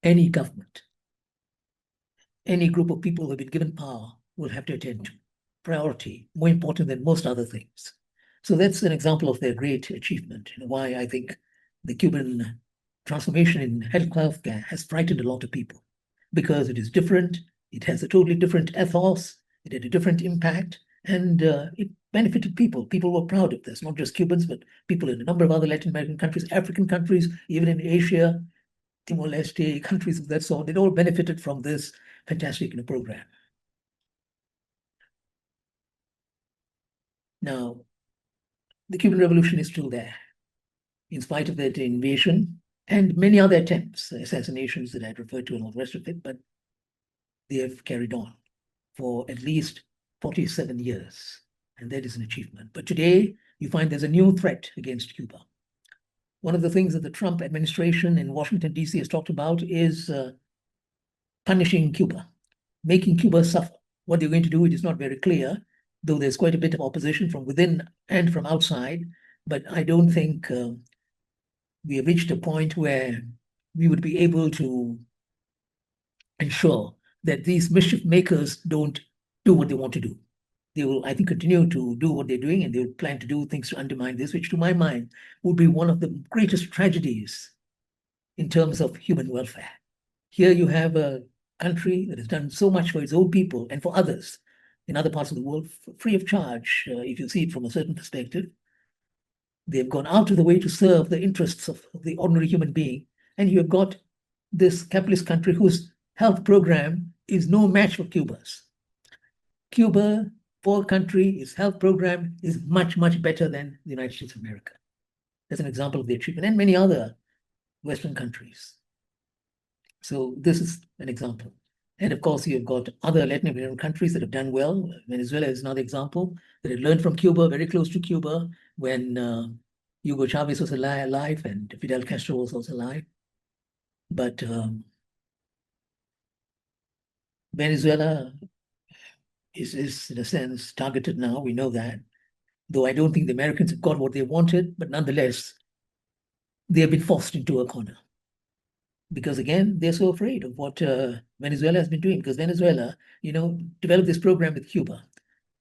any government, any group of people who have been given power will have to attend to. Priority, more important than most other things. So that's an example of their great achievement, and why I think the Cuban transformation in healthcare has frightened a lot of people, because it is different, it has a totally different ethos, it had a different impact, and it benefited people. People were proud of this, not just Cubans, but people in a number of other Latin American countries, African countries, even in Asia, Timor-Leste, countries of that sort. It all benefited from this fantastic program. Now, the Cuban Revolution is still there, in spite of that invasion and many other attempts, assassinations that I referred to and all the rest of it, but they have carried on for at least 47 years, and that is an achievement. But today, you find there's a new threat against Cuba. One of the things that the Trump administration in Washington, D.C. has talked about is punishing Cuba, making Cuba suffer. What they're going to do, it is not very clear, though there's quite a bit of opposition from within and from outside. But I don't think we have reached a point where we would be able to ensure that these mischief makers don't do what they want to do. They will, I think, continue to do what they're doing, and they will plan to do things to undermine this, which to my mind would be one of the greatest tragedies in terms of human welfare. Here you have a country that has done so much for its own people and for others in other parts of the world, free of charge, if you see it from a certain perspective. They've gone out of the way to serve the interests of the ordinary human being. And you have got this capitalist country whose health program is no match for Cuba's. Cuba, poor country, its health program is much, much better than the United States of America. That's an example of the achievement, and many other Western countries. So this is an example. And of course, you've got other Latin American countries that have done well. Venezuela is another example that had learned from Cuba, very close to Cuba, when Hugo Chavez was alive and Fidel Castro was also alive. But Venezuela is, in a sense, targeted now. We know that. Though I don't think the Americans have got what they wanted, but nonetheless, they have been forced into a corner. Because again, they're so afraid of what Venezuela has been doing. Because Venezuela, developed this program with Cuba.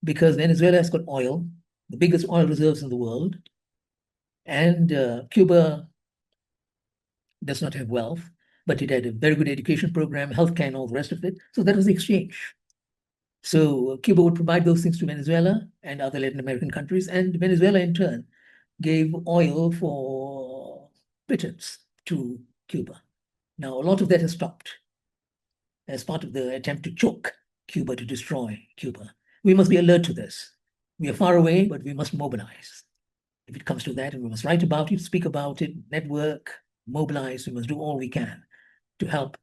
Because Venezuela has got oil, the biggest oil reserves in the world. And Cuba does not have wealth, but it had a very good education program, healthcare, and all the rest of it. So that was the exchange. So Cuba would provide those things to Venezuela and other Latin American countries. And Venezuela, in turn, gave oil for pittance to Cuba. Now, a lot of that has stopped as part of the attempt to choke Cuba, to destroy Cuba. We must be alert to this. We are far away, but we must mobilize. If it comes to that, and we must write about it, speak about it, network, mobilize. We must do all we can to help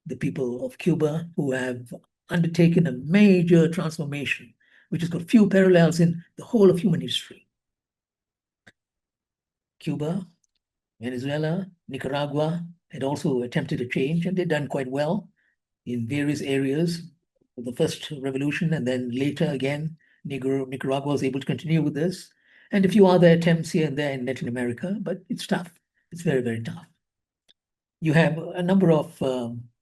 the people of Cuba who have undertaken a major transformation, which has got few parallels in the whole of human history. Cuba, Venezuela, Nicaragua had also attempted a change, and they'd done quite well in various areas of the first revolution, and then later again, Nicaragua was able to continue with this, and a few other attempts here and there in Latin America, but it's tough. It's very, very tough. You have a number of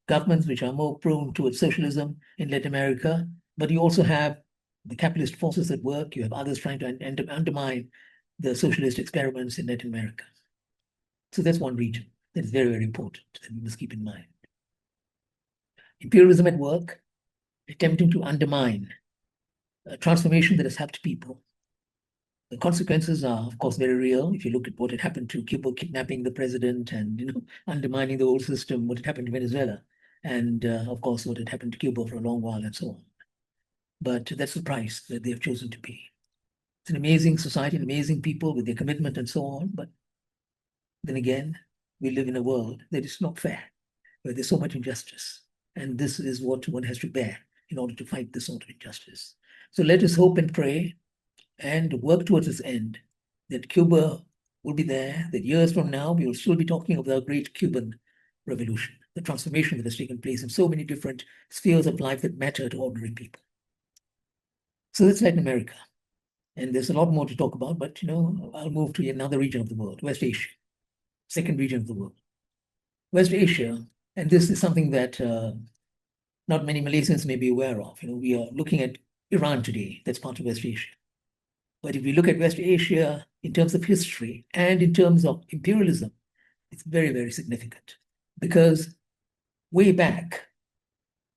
governments which are more prone towards socialism in Latin America, but you also have the capitalist forces at work. You have others trying to undermine the socialist experiments in Latin America. So that's one region that is very, very important that we must keep in mind. Imperialism at work, attempting to undermine a transformation that has helped people. The consequences are, of course, very real. If you look at what had happened to Cuba, kidnapping the president and undermining the whole system, what had happened to Venezuela, and of course, what had happened to Cuba for a long while, and so on. But that's the price that they have chosen to pay. It's an amazing society, amazing people with their commitment and so on. But then again, we live in a world that is not fair, where there's so much injustice. And this is what one has to bear in order to fight this sort of injustice. So let us hope and pray and work towards this end, that Cuba will be there, that years from now, we will still be talking of the great Cuban revolution, the transformation that has taken place in so many different spheres of life that matter to ordinary people. So that's Latin America. And there's a lot more to talk about, but I'll move to another region of the world, West Asia, second region of the world. West Asia, and this is something that not many Malaysians may be aware of. We are looking at Iran today, that's part of West Asia. But if we look at West Asia in terms of history and in terms of imperialism, it's very, very significant. Because way back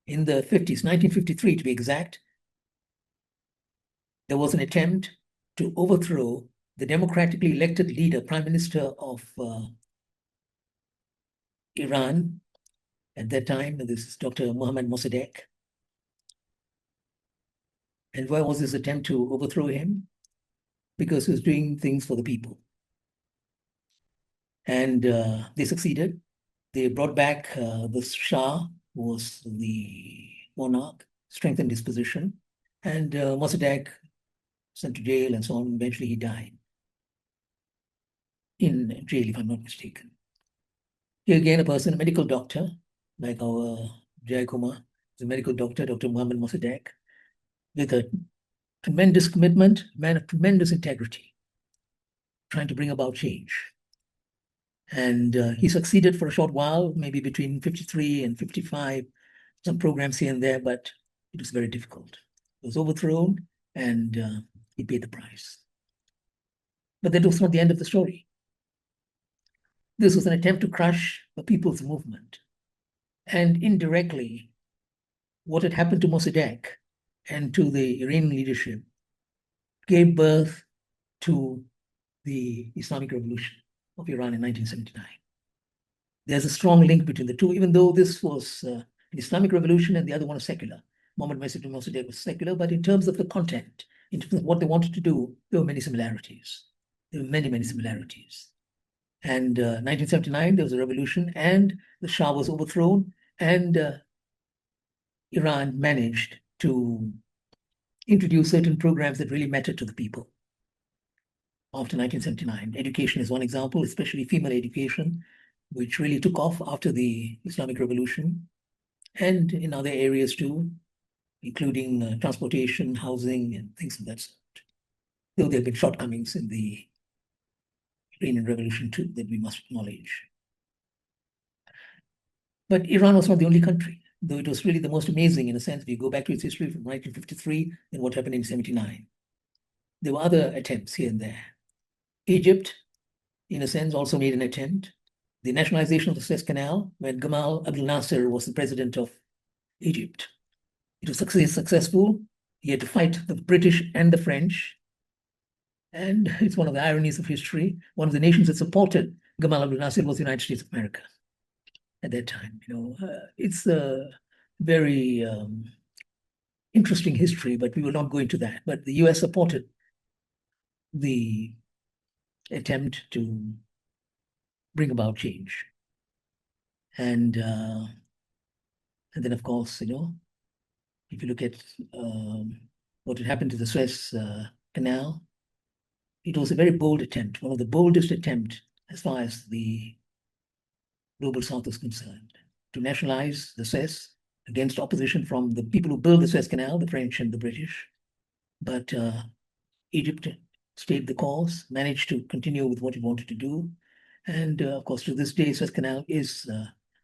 in the 50s, 1953 to be exact, there was an attempt to overthrow the democratically elected leader, Prime Minister of Iran at that time. This is Dr. Mohammad Mossadegh. And why was this attempt to overthrow him? Because he was doing things for the people. And they succeeded. They brought back the Shah, who was the monarch, strengthened his position. And Mossadegh sent to jail and so on. Eventually he died in jail, if I'm not mistaken. Here again, a person, a medical doctor, like our Jeyakumar, is a medical doctor, Dr. Mohammad Mossadegh, with a tremendous commitment, man of tremendous integrity, trying to bring about change. And he succeeded for a short while, maybe between 53 and 55, some programs here and there, but it was very difficult. He was overthrown and he paid the price. But that was not the end of the story. This was an attempt to crush the people's movement. And indirectly, what had happened to Mossadegh and to the Iranian leadership gave birth to the Islamic Revolution of Iran in 1979. There's a strong link between the two, even though this was an Islamic revolution and the other one was secular. Mohammad Mossadegh was secular, but in terms of the content, in terms of what they wanted to do, there were many similarities. There were many, many similarities. And 1979, there was a revolution and the Shah was overthrown and Iran managed to introduce certain programs that really mattered to the people. After 1979, education is one example, especially female education, which really took off after the Islamic Revolution and in other areas too, including transportation, housing, and things of that sort. Though there have been shortcomings in the Iranian Revolution too that we must acknowledge. But Iran was not the only country, though it was really the most amazing in a sense. If you go back to its history from 1953 and what happened in 79. There were other attempts here and there. Egypt, in a sense, also made an attempt. The nationalization of the Suez Canal, when Gamal Abdel Nasser was the president of Egypt. It was successful. He had to fight the British and the French. And it's one of the ironies of history. One of the nations that supported Gamal Abdel Nasser was the United States of America at that time. It's a very interesting history, but we will not go into that. But the US supported the attempt to bring about change. And then, of course, if you look at what had happened to the Suez Canal, it was a very bold attempt, one of the boldest attempts as far as the Global South is concerned, to nationalize the Suez against opposition from the people who built the Suez Canal, the French and the British. But Egypt stayed the course, managed to continue with what it wanted to do. And of course, to this day, Suez Canal is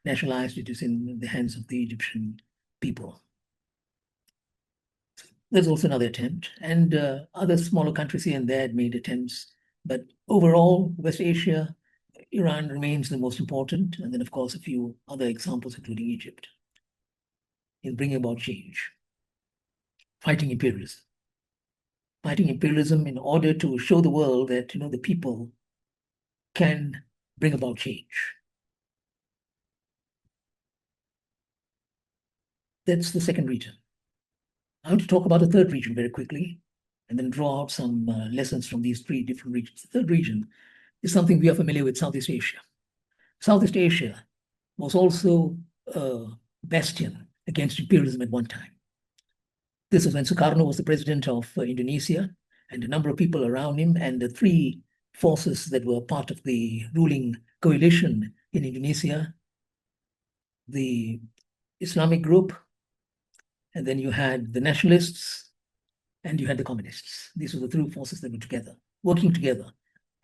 nationalized. It is in the hands of the Egyptian people. There's also another attempt. And other smaller countries here and there had made attempts. But overall, West Asia, Iran remains the most important. And then, of course, a few other examples, including Egypt, in bringing about change. Fighting imperialism. Fighting imperialism in order to show the world that, the people can bring about change. That's the second region. I want to talk about the third region very quickly and then draw out some lessons from these three different regions. The third region is something we are familiar with, Southeast Asia. Southeast Asia was also a bastion against imperialism at one time. This was when Sukarno was the president of Indonesia and a number of people around him, and the three forces that were part of the ruling coalition in Indonesia, the Islamic group, and then you had the nationalists, and you had the communists. These were the three forces that were together, working together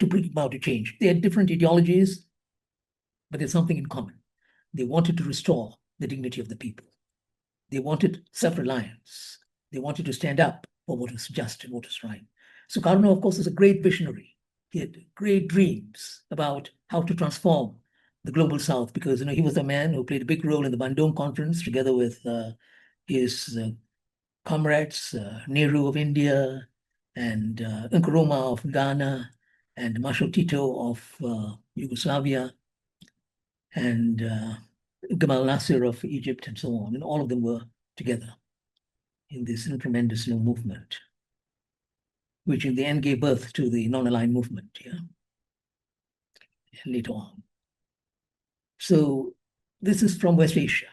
to bring about a change. They had different ideologies, but there's something in common. They wanted to restore the dignity of the people. They wanted self-reliance. They wanted to stand up for what was just and what was right. Sukarno, of course, is a great visionary. He had great dreams about how to transform the global South, because he was the man who played a big role in the Bandung Conference, together with his comrades, Nehru of India, and Nkrumah of Ghana, and Marshal Tito of Yugoslavia, and Gamal Nasser of Egypt, and so on. And all of them were together in this tremendous movement, which in the end gave birth to the non-aligned movement, later on. So this is from West Asia.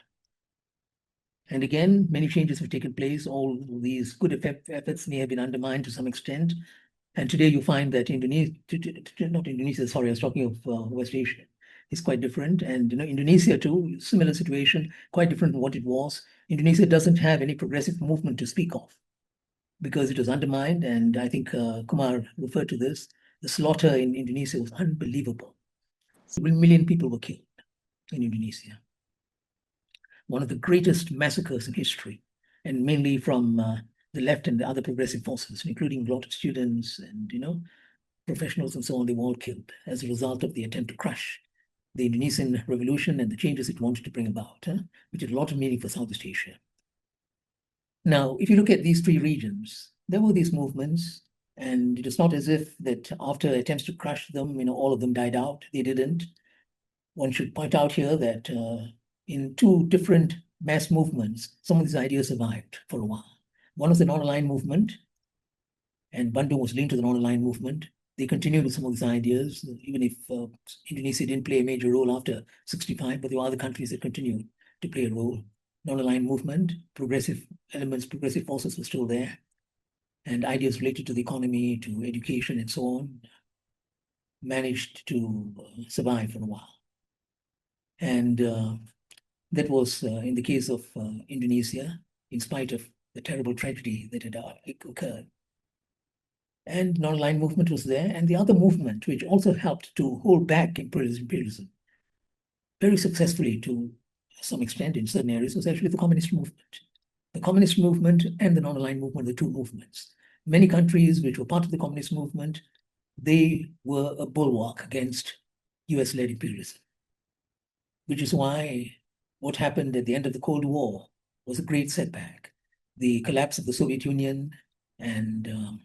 And again, many changes have taken place. All these good efforts may have been undermined to some extent. And today you find that Indonesia, not Indonesia, sorry, I was talking of West Asia, is quite different. And Indonesia too, similar situation, quite different from what it was. Indonesia doesn't have any progressive movement to speak of because it was undermined. And I think Kumar referred to this. The slaughter in Indonesia was unbelievable. 1 million people were killed in Indonesia. One of the greatest massacres in history, and mainly from the left and the other progressive forces, including a lot of students and professionals and so on. They were all killed as a result of the attempt to crush the Indonesian revolution and the changes it wanted to bring about, which had a lot of meaning for Southeast Asia. Now, if you look at these three regions, there were these movements, and it is not as if that after attempts to crush them, all of them died out. They didn't. One should point out here that in two different mass movements, some of these ideas survived for a while. One was the non-aligned movement, and Bandung was linked to the non-aligned movement. They continued with some of these ideas, even if Indonesia didn't play a major role after 65, but there were other countries that continued to play a role. Non-aligned movement, progressive elements, progressive forces were still there, and ideas related to the economy, to education, and so on, managed to survive for a while. And that was in the case of Indonesia, in spite of the terrible tragedy that had occurred. And non-aligned movement was there. And the other movement, which also helped to hold back imperialism very successfully to some extent in certain areas, was actually the communist movement. The communist movement and the non-aligned movement, the two movements. Many countries which were part of the communist movement, they were a bulwark against US-led imperialism, which is why what happened at the end of the Cold War was a great setback. The collapse of the Soviet Union and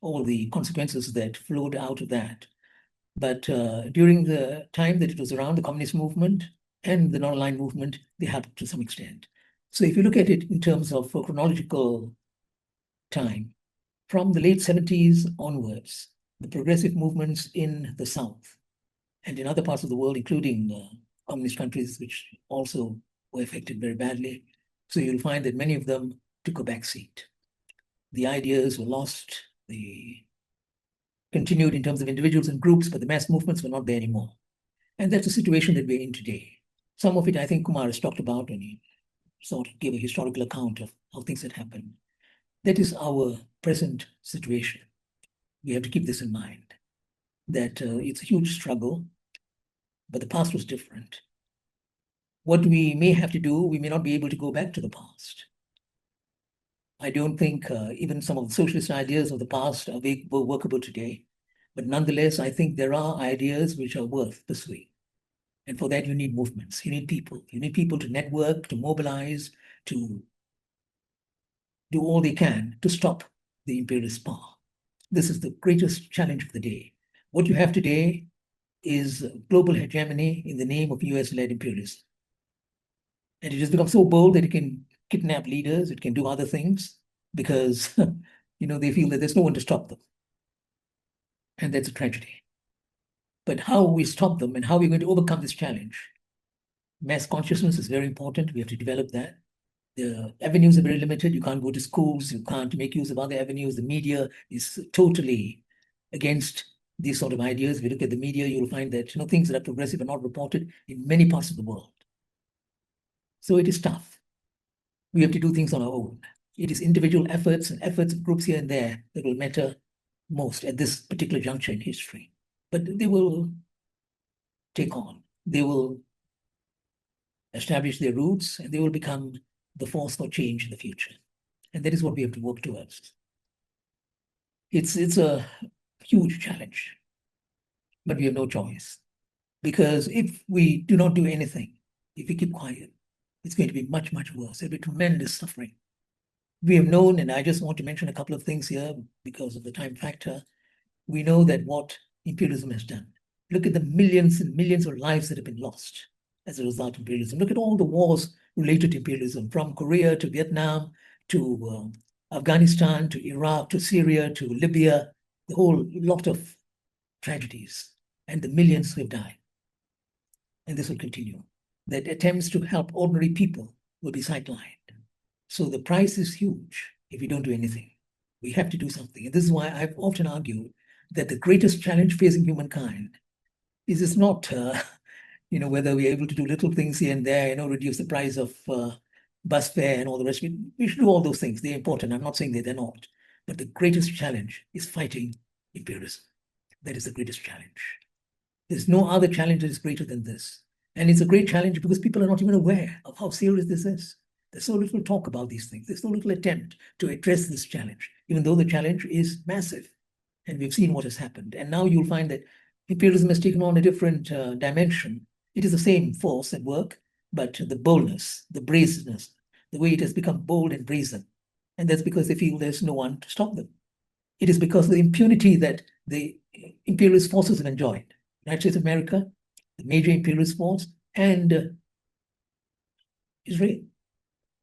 all the consequences that flowed out of that. But during the time that it was around, the communist movement and the non-aligned movement, they helped to some extent. So if you look at it in terms of chronological time, from the late 70s onwards, the progressive movements in the South and in other parts of the world, including communist countries, which also were affected very badly. So you'll find that many of them took a back seat. The ideas were lost. They continued in terms of individuals and groups, but the mass movements were not there anymore. And that's the situation that we're in today. Some of it, I think Kumar has talked about when he sort of gave a historical account of how things had happened. That is our present situation. We have to keep this in mind, that it's a huge struggle, but the past was different. What we may have to do, we may not be able to go back to the past. I don't think even some of the socialist ideas of the past are workable today. But nonetheless, I think there are ideas which are worth pursuing. And for that, you need movements. You need people. You need people to network, to mobilize, to do all they can to stop the imperialist power. This is the greatest challenge of the day. What you have today is global hegemony in the name of US-led imperialism. And it has become so bold that it can kidnap leaders, it can do other things, because they feel that there's no one to stop them. And that's a tragedy. But how we stop them and how we're going to overcome this challenge, mass consciousness is very important. We have to develop that. The avenues are very limited. You can't go to schools. You can't make use of other avenues. The media is totally against these sort of ideas. If you look at the media, you'll find that things that are progressive are not reported in many parts of the world. So it is tough. We have to do things on our own. It is individual efforts and efforts of groups here and there that will matter most at this particular juncture in history. But they will take on. They will establish their roots, and they will become the force for change in the future. And that is what we have to work towards. It's a huge challenge, but we have no choice. Because if we do not do anything, if we keep quiet, it's going to be much, much worse. There'll be tremendous suffering. We have known, and I just want to mention a couple of things here because of the time factor. We know that what imperialism has done. Look at the millions and millions of lives that have been lost as a result of imperialism. Look at all the wars related to imperialism, from Korea to Vietnam to Afghanistan to Iraq to Syria to Libya, the whole lot of tragedies and the millions who have died. And this will continue. That attempts to help ordinary people will be sidelined. So the price is huge if we don't do anything. We have to do something. And this is why I've often argued that the greatest challenge facing humankind is not, whether we're able to do little things here and there, reduce the price of bus fare and all the rest. We should do all those things. They're important. I'm not saying that they're not. But the greatest challenge is fighting imperialism. That is the greatest challenge. There's no other challenge that is greater than this. And it's a great challenge because people are not even aware of how serious this is. There's so little talk about these things. There's so little attempt to address this challenge, even though the challenge is massive. And we've seen what has happened. And now you'll find that imperialism has taken on a different dimension. It is the same force at work, but the boldness, the brazenness, the way it has become bold and brazen. And that's because they feel there's no one to stop them. It is because of the impunity that the imperialist forces have enjoyed. United States of America, the major imperialist force, and Israel,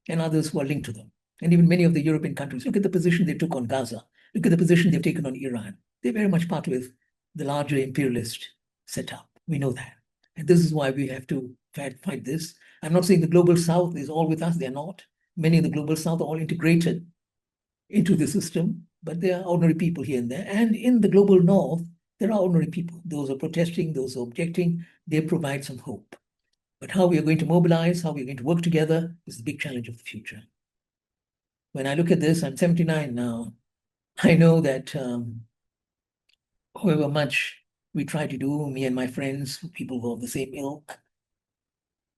and others who are linked to them. And even many of the European countries. Look at the position they took on Gaza. Look at the position they've taken on Iran. They're very much part with the larger imperialist setup. We know that. And this is why we have to fight this. I'm not saying the global south is all with us. They're not. Many of the global south are all integrated into the system, but there are ordinary people here and there. And in the global north, there are ordinary people. Those who are protesting, those who are objecting, they provide some hope. But how we are going to mobilize, how we are going to work together is the big challenge of the future. When I look at this, I'm 79 now. I know that however much we try to do, me and my friends, people who are of the same ilk,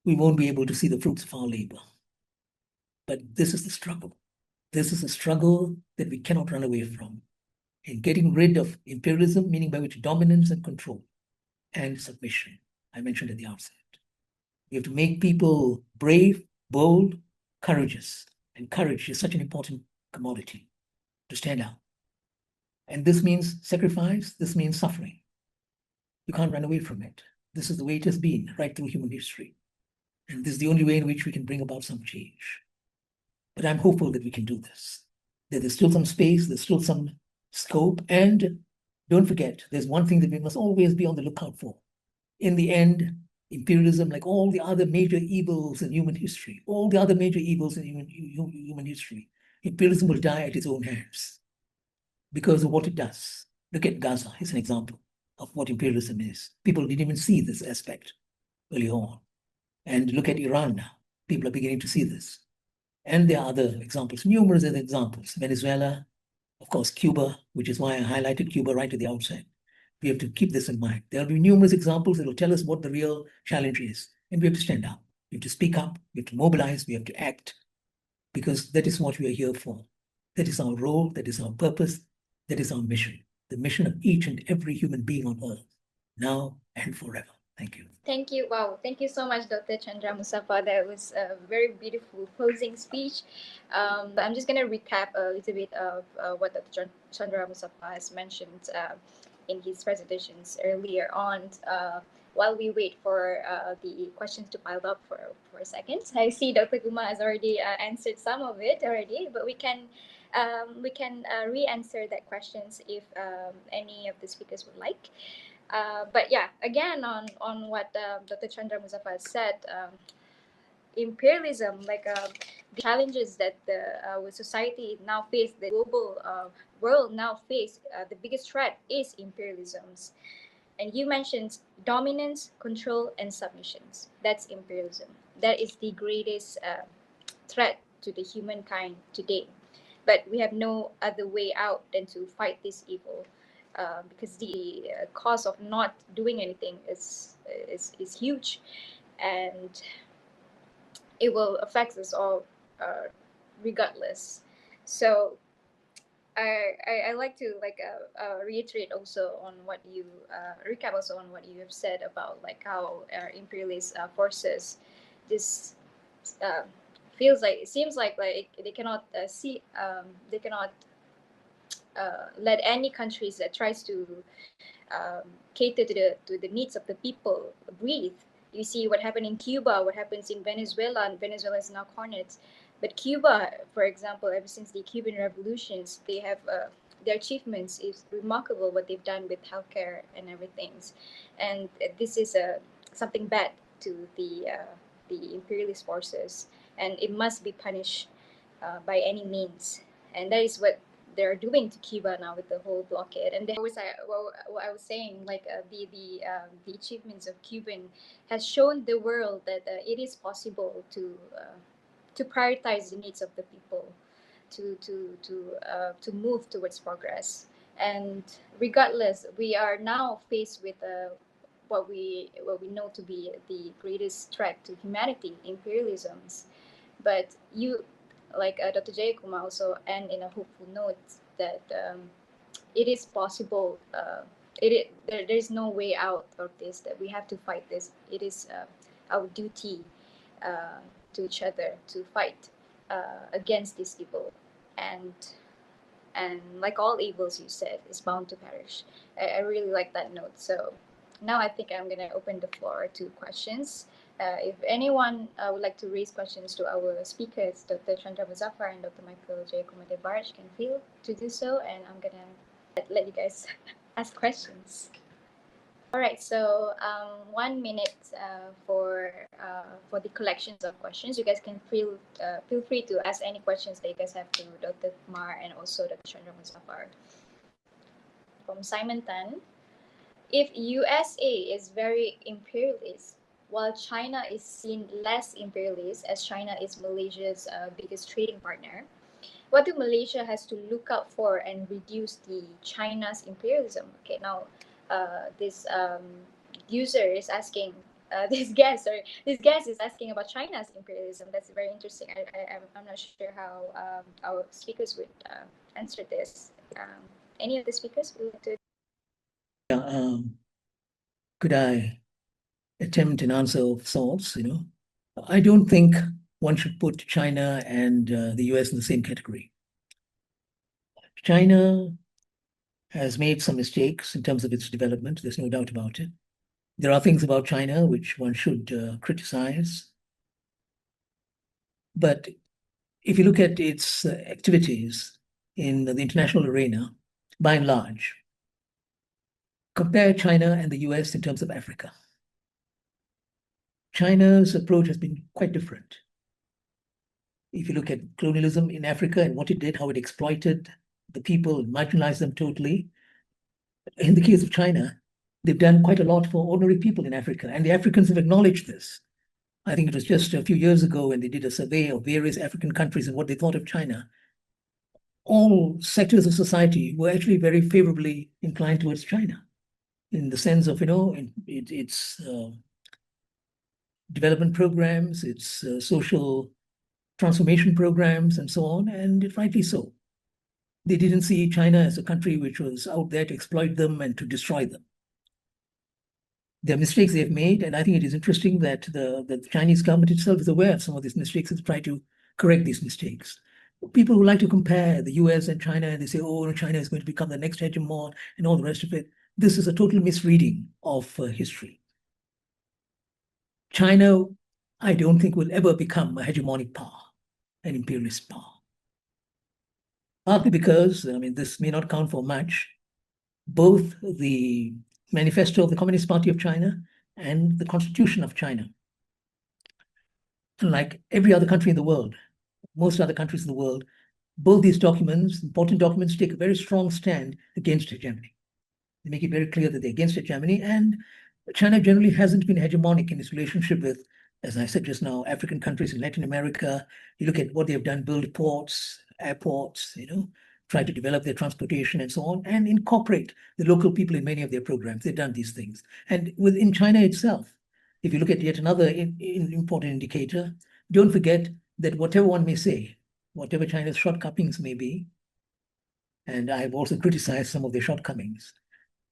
we won't be able to see the fruits of our labor. But this is the struggle. This is a struggle that we cannot run away from. And getting rid of imperialism, meaning by which dominance and control and submission, I mentioned at the outset. We have to make people brave, bold, courageous. And courage is such an important commodity to stand out. And this means sacrifice, this means suffering. You can't run away from it. This is the way it has been right through human history. And this is the only way in which we can bring about some change. But I'm hopeful that we can do this. That there's still some space, there's still some scope. And don't forget, there's one thing that we must always be on the lookout for. In the end, imperialism, like all the other major evils in human history, imperialism will die at its own hands because of what it does. Look at Gaza as an example of what imperialism is. People didn't even see this aspect early on. And look at Iran now. People are beginning to see this. And there are other examples, numerous other examples. Venezuela, of course, Cuba, which is why I highlighted Cuba right at the outset. We have to keep this in mind. There will be numerous examples that will tell us what the real challenge is. And we have to stand up. We have to speak up. We have to mobilize. We have to act. Because that is what we are here for. That is our role. That is our purpose. That is our mission. The mission of each and every human being on earth, now and forever. Thank you. Thank you. Wow. Thank you so much, Dr. Chandra Muzaffar. That was a very beautiful closing speech. I'm just going to recap a little bit of what Dr. Chandra Muzaffar has mentioned in his presentations earlier on. While we wait for the questions to pile up for a second, I see Dr. Guma has already answered some of it already, but we can re-answer that questions if any of the speakers would like. But yeah, again on what Dr. Chandra Muzaffar said, imperialism, the challenges that our society now face, the global world now face, the biggest threat is imperialisms. And you mentioned dominance, control, and submissions. That's imperialism. That is the greatest threat to the humankind today. but we have no other way out than to fight this evil, because the cost of not doing anything is huge, and it will affect us all, regardless. So I like to reiterate also on what you recap also on what you have said about like how imperialist forces this uh, feels like, it seems like they cannot they cannot let any countries that tries to cater to the needs of the people breathe. You see what happened in Cuba, what happens in Venezuela, and Venezuela is now cornered. But Cuba, for example, ever since the Cuban revolutions, they have their achievements is remarkable what they've done with healthcare and everything, and this is something bad to the imperialist forces, and it must be punished by any means. And that is what they're doing to Cuba now with the whole blockade. And then what I was saying, like the achievements of Cuban has shown the world that it is possible to prioritize the needs of the people, to move towards progress. And regardless, we are now faced with what we know to be the greatest threat to humanity, imperialisms. But you, like Dr. Jeyakumar, also end in a hopeful note that it is possible. There's no way out of this. That we have to fight this. It is our duty to each other to fight against this evil, and like all evils, you said, is bound to perish. I really like that note. So now I think I'm gonna open the floor to questions. If anyone would like to raise questions to our speakers, Dr. Chandra Muzaffar and Dr. Michael Jeyakumar Devaraj, can feel to do so, and I'm gonna let you guys ask questions. All right, so 1 minute for the collections of questions. You guys can feel free to ask any questions that you guys have to Dr. Kumar and also Dr. Chandra Muzaffar. From Simon Tan, if USA is very imperialist, while China is seen less imperialist, as China is Malaysia's biggest trading partner, what do Malaysia has to look out for and reduce the China's imperialism? Okay, now this user is asking, this guest is asking about China's imperialism. That's very interesting. I'm not sure how our speakers would answer this. Any of the speakers would like to? Could I attempt an answer of sorts? I don't think one should put China and the US in the same category. China has made some mistakes in terms of its development. There's no doubt about it. There are things about China which one should criticize. But if you look at its activities in the international arena, by and large, compare China and the US in terms of Africa. China's approach has been quite different. If you look at colonialism in Africa and what it did, how it exploited the people, marginalized them totally. In the case of China, they've done quite a lot for ordinary people in Africa, and the Africans have acknowledged this. I think it was just a few years ago when they did a survey of various African countries and what they thought of China. All sectors of society were actually very favorably inclined towards China, in the sense of, its development programs, its social transformation programs, and so on, and rightly so. They didn't see China as a country which was out there to exploit them and to destroy them. There are mistakes they've made, and I think it is interesting that the Chinese government itself is aware of some of these mistakes and try to correct these mistakes. People who like to compare the US and China, and they say, oh, China is going to become the next hegemon and all the rest of it. This is a total misreading of history. China, I don't think, will ever become a hegemonic power, an imperialist power. Partly because, this may not count for much, both the Manifesto of the Communist Party of China and the Constitution of China, like every other country in the world, most other countries in the world, both these documents, important documents, take a very strong stand against hegemony. They make it very clear that they're against hegemony, and China generally hasn't been hegemonic in its relationship with, as I said just now, African countries in Latin America. You look at what they've done, build ports, airports, try to develop their transportation and so on, and incorporate the local people in many of their programs. They've done these things. And within China itself, if you look at yet another important indicator, don't forget that whatever one may say, whatever China's shortcomings may be, and I've also criticized some of their shortcomings,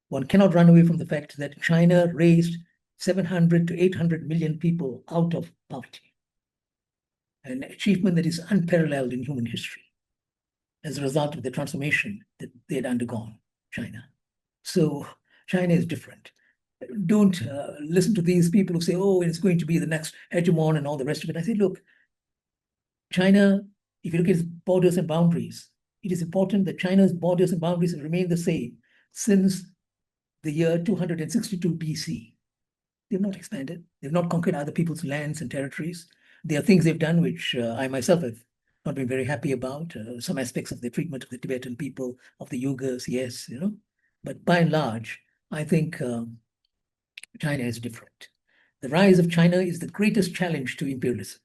one cannot run away from the fact that China raised 700 to 800 million people out of poverty, an achievement that is unparalleled in human history as a result of the transformation that they had undergone, China. So China is different. Don't listen to these people who say, oh, it's going to be the next hegemon and all the rest of it. I say, look, China, if you look at its borders and boundaries, it is important that China's borders and boundaries have remained the same since the year 262 BC. They've not expanded. They've not conquered other people's lands and territories. There are things they've done which I myself have not been very happy about. Some aspects of the treatment of the Tibetan people, of the Uyghurs, yes, But by and large, I think China is different. The rise of China is the greatest challenge to imperialism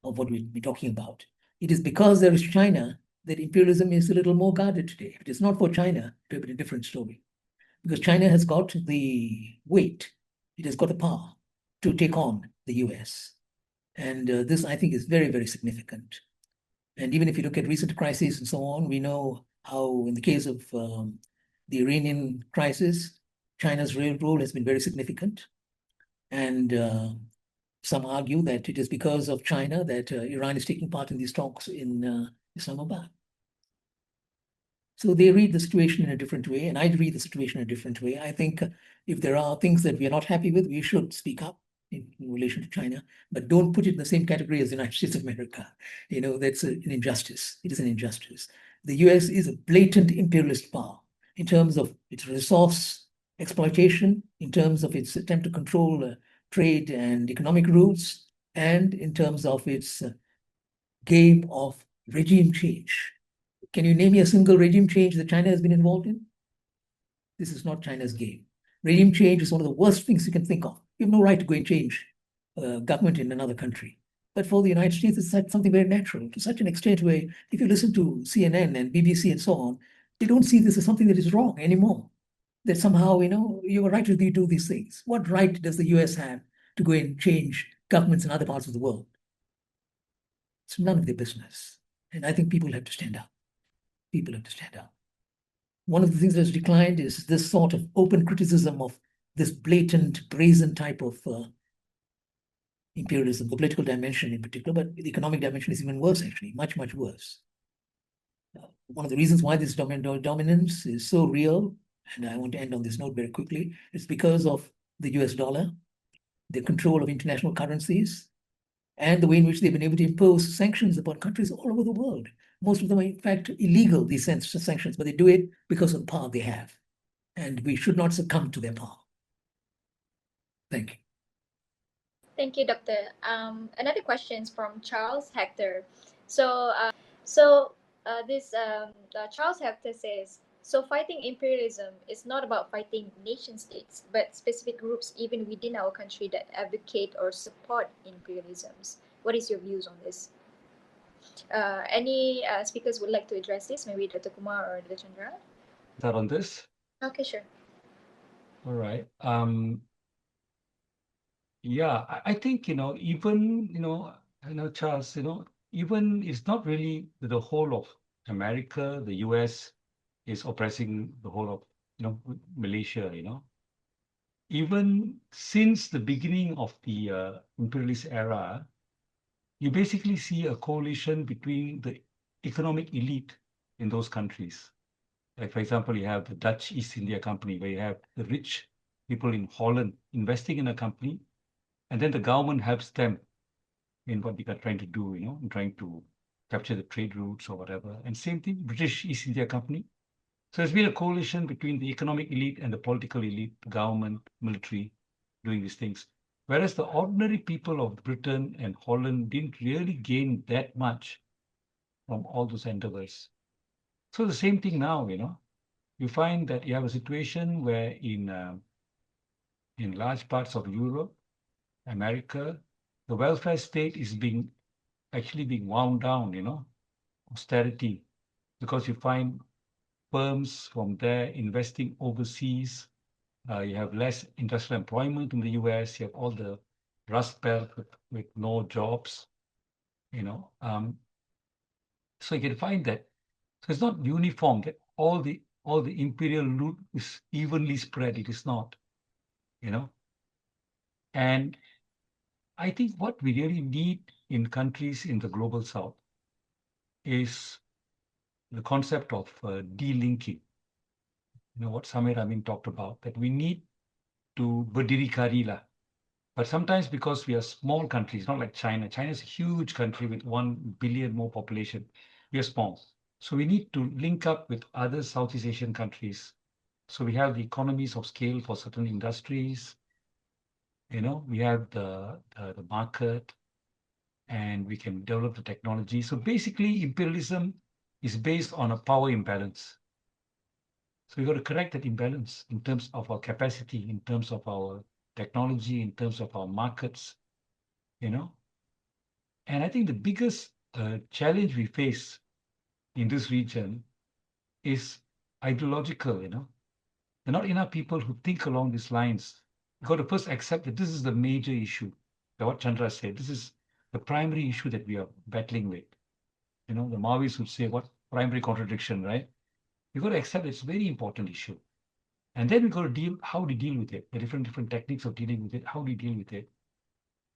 of what we'll be talking about. It is because there is China that imperialism is a little more guarded today. If it is not for China, it would be a different story. Because China has got the weight, it has got the power to take on the US. And this, I think, is very, very significant. And even if you look at recent crises and so on, we know how, in the case of the Iranian crisis, China's role has been very significant. And some argue that it is because of China that Iran is taking part in these talks in Islamabad. So they read the situation in a different way, and I read the situation in a different way. I think if there are things that we are not happy with, we should speak up in relation to China, but don't put it in the same category as the United States of America. That's an injustice. It is an injustice. The US is a blatant imperialist power in terms of its resource exploitation, in terms of its attempt to control trade and economic routes, and in terms of its game of regime change. Can you name me a single regime change that China has been involved in? This is not China's game. Regime change is one of the worst things you can think of. You have no right to go and change government in another country. But for the United States, it's something very natural, to such an extent where if you listen to CNN and BBC and so on, they don't see this as something that is wrong anymore. That somehow, you have a right to do these things. What right does the US have to go and change governments in other parts of the world? It's none of their business. And I think people have to stand up. People have to stand up. One of the things that has declined is this sort of open criticism of this blatant, brazen type of imperialism, the political dimension in particular, but the economic dimension is even worse, actually, much, much worse. One of the reasons why this dominance is so real, and I want to end on this note very quickly, is because of the US dollar, the control of international currencies, and the way in which they've been able to impose sanctions upon countries all over the world. Most of them are, in fact, illegal, these sanctions, but they do it because of the power they have. And we should not succumb to their power. Thank you. Thank you, Doctor. Another question is from Charles Hector. Charles Hector says, so fighting imperialism is not about fighting nation states, but specific groups even within our country that advocate or support imperialisms. What is your views on this? Any speakers would like to address this? Maybe Dr. Kumar or Dr. Chandra? Start on this? Okay, sure. All right. Yeah, I think, even, Charles, even it's not really the whole of America, the US is oppressing the whole of, Malaysia, Even since the beginning of the imperialist era, you basically see a coalition between the economic elite in those countries. Like, for example, you have the Dutch East India Company, where you have the rich people in Holland investing in a company, and then the government helps them in what they are trying to do, in trying to capture the trade routes or whatever. And same thing, British East India Company. So there's been a coalition between the economic elite and the political elite, government, military, doing these things. Whereas the ordinary people of Britain and Holland didn't really gain that much from all those endeavors. So the same thing now, you find that you have a situation where in large parts of Europe, America, the welfare state is actually being wound down, austerity, because you find firms from there investing overseas. You have less industrial employment in the US. You have all the Rust Belt with no jobs. So you can find that. So it's not uniform that all the imperial loot is evenly spread. It is not, you know. And I think what we really need in countries in the global south is the concept of delinking. What Samir Amin talked about, that we need to berdiri kari lah. But sometimes because we are small countries, not like China. China is a huge country with 1 billion more population. We are small. So we need to link up with other Southeast Asian countries. So we have the economies of scale for certain industries. We have the market, and we can develop the technology. So basically, imperialism is based on a power imbalance. So we've got to correct that imbalance in terms of our capacity, in terms of our technology, in terms of our markets, And I think the biggest challenge we face in this region is ideological, There are not enough people who think along these lines. You've got to first accept that this is the major issue. What Chandra said, this is the primary issue that we are battling with. The Maoists would say, what primary contradiction, right? You've got to accept it's a very important issue. And then we've got to how do you deal with it? The different techniques of dealing with it, how do you deal with it?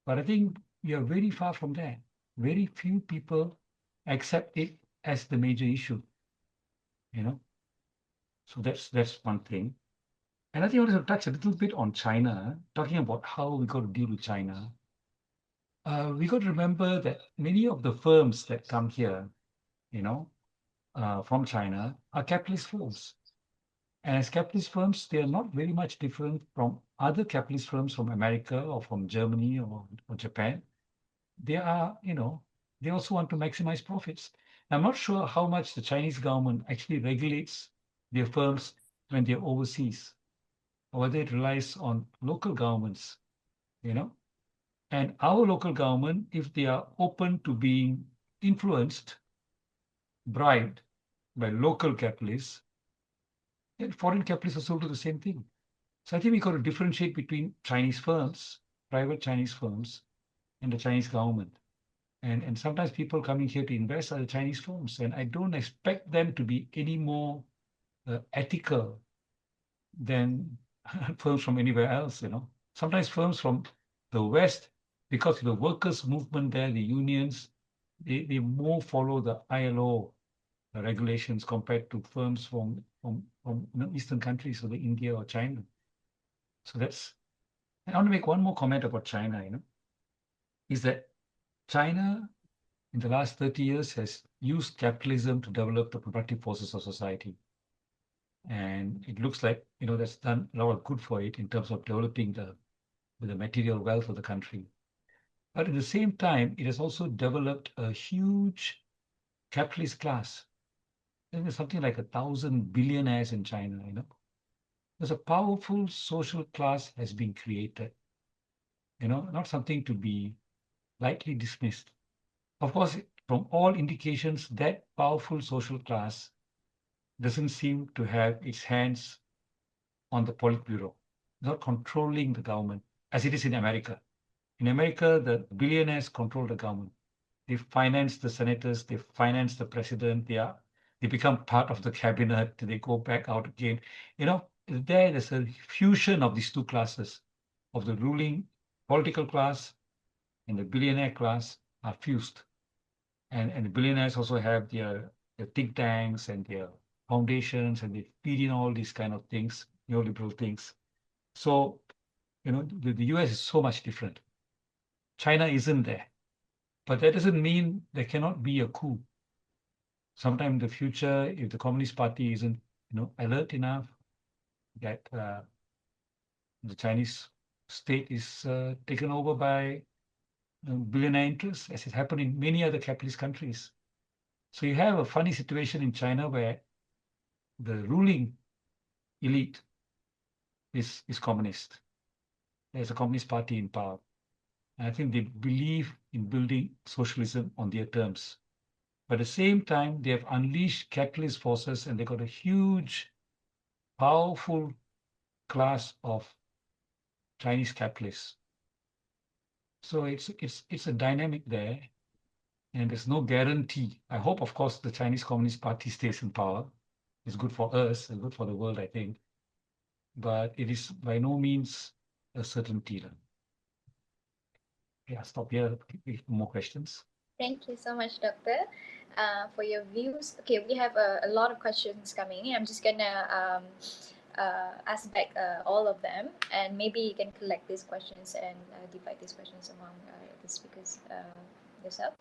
But I think we are very far from that. Very few people accept it as the major issue, So that's one thing. And I think I want to touch a little bit on China, talking about how we got to deal with China. We got to remember that many of the firms that come here, from China are capitalist firms. And as capitalist firms, they are not very much different from other capitalist firms from America or from Germany or Japan. They are, they also want to maximize profits. I'm not sure how much the Chinese government actually regulates their firms when they're overseas, or whether it relies on local governments, And our local government, if they are open to being influenced, bribed by local capitalists, then foreign capitalists also do the same thing. So I think we got to differentiate between Chinese firms, private Chinese firms, and the Chinese government. And sometimes people coming here to invest are the Chinese firms, and I don't expect them to be any more ethical than firms from anywhere else. Sometimes firms from the West, because of the workers' movement there, the unions, they more follow the ILO regulations compared to firms from Eastern countries, so the India or China. So I want to make one more comment about China. Is that China in the last 30 years has used capitalism to develop the productive forces of society. And it looks like, that's done a lot of good for it in terms of developing the material wealth of the country. But at the same time, it has also developed a huge capitalist class. There's something like 1,000 billionaires in China, There's a powerful social class has been created, not something to be lightly dismissed. Of course, from all indications, that powerful social class doesn't seem to have its hands on the Politburo, not controlling the government, as it is in America. In America, the billionaires control the government. They finance the senators, they finance the president, they become part of the cabinet, they go back out again. There's a fusion of these two classes, of the ruling political class and the billionaire class are fused. And the billionaires also have their think tanks and their foundations, and they feed in all these kind of things, neoliberal things. So, the US is so much different. China isn't there. But that doesn't mean there cannot be a coup. Sometime in the future, if the Communist Party isn't, alert enough, that the Chinese state is taken over by billionaire interests, as it happened in many other capitalist countries. So you have a funny situation in China where the ruling elite is communist. There's a communist party in power. And I think they believe in building socialism on their terms. But at the same time, they have unleashed capitalist forces and they got a huge, powerful class of Chinese capitalists. So it's a dynamic there, and there's no guarantee. I hope, of course, the Chinese Communist Party stays in power. It's good for us and good for the world, I think. But it is by no means a certainty. Yeah, stop here. More questions? Thank you so much, Doctor, for your views. Okay, we have a lot of questions coming in. I'm just gonna ask back all of them, and maybe you can collect these questions and divide these questions among the speakers yourself.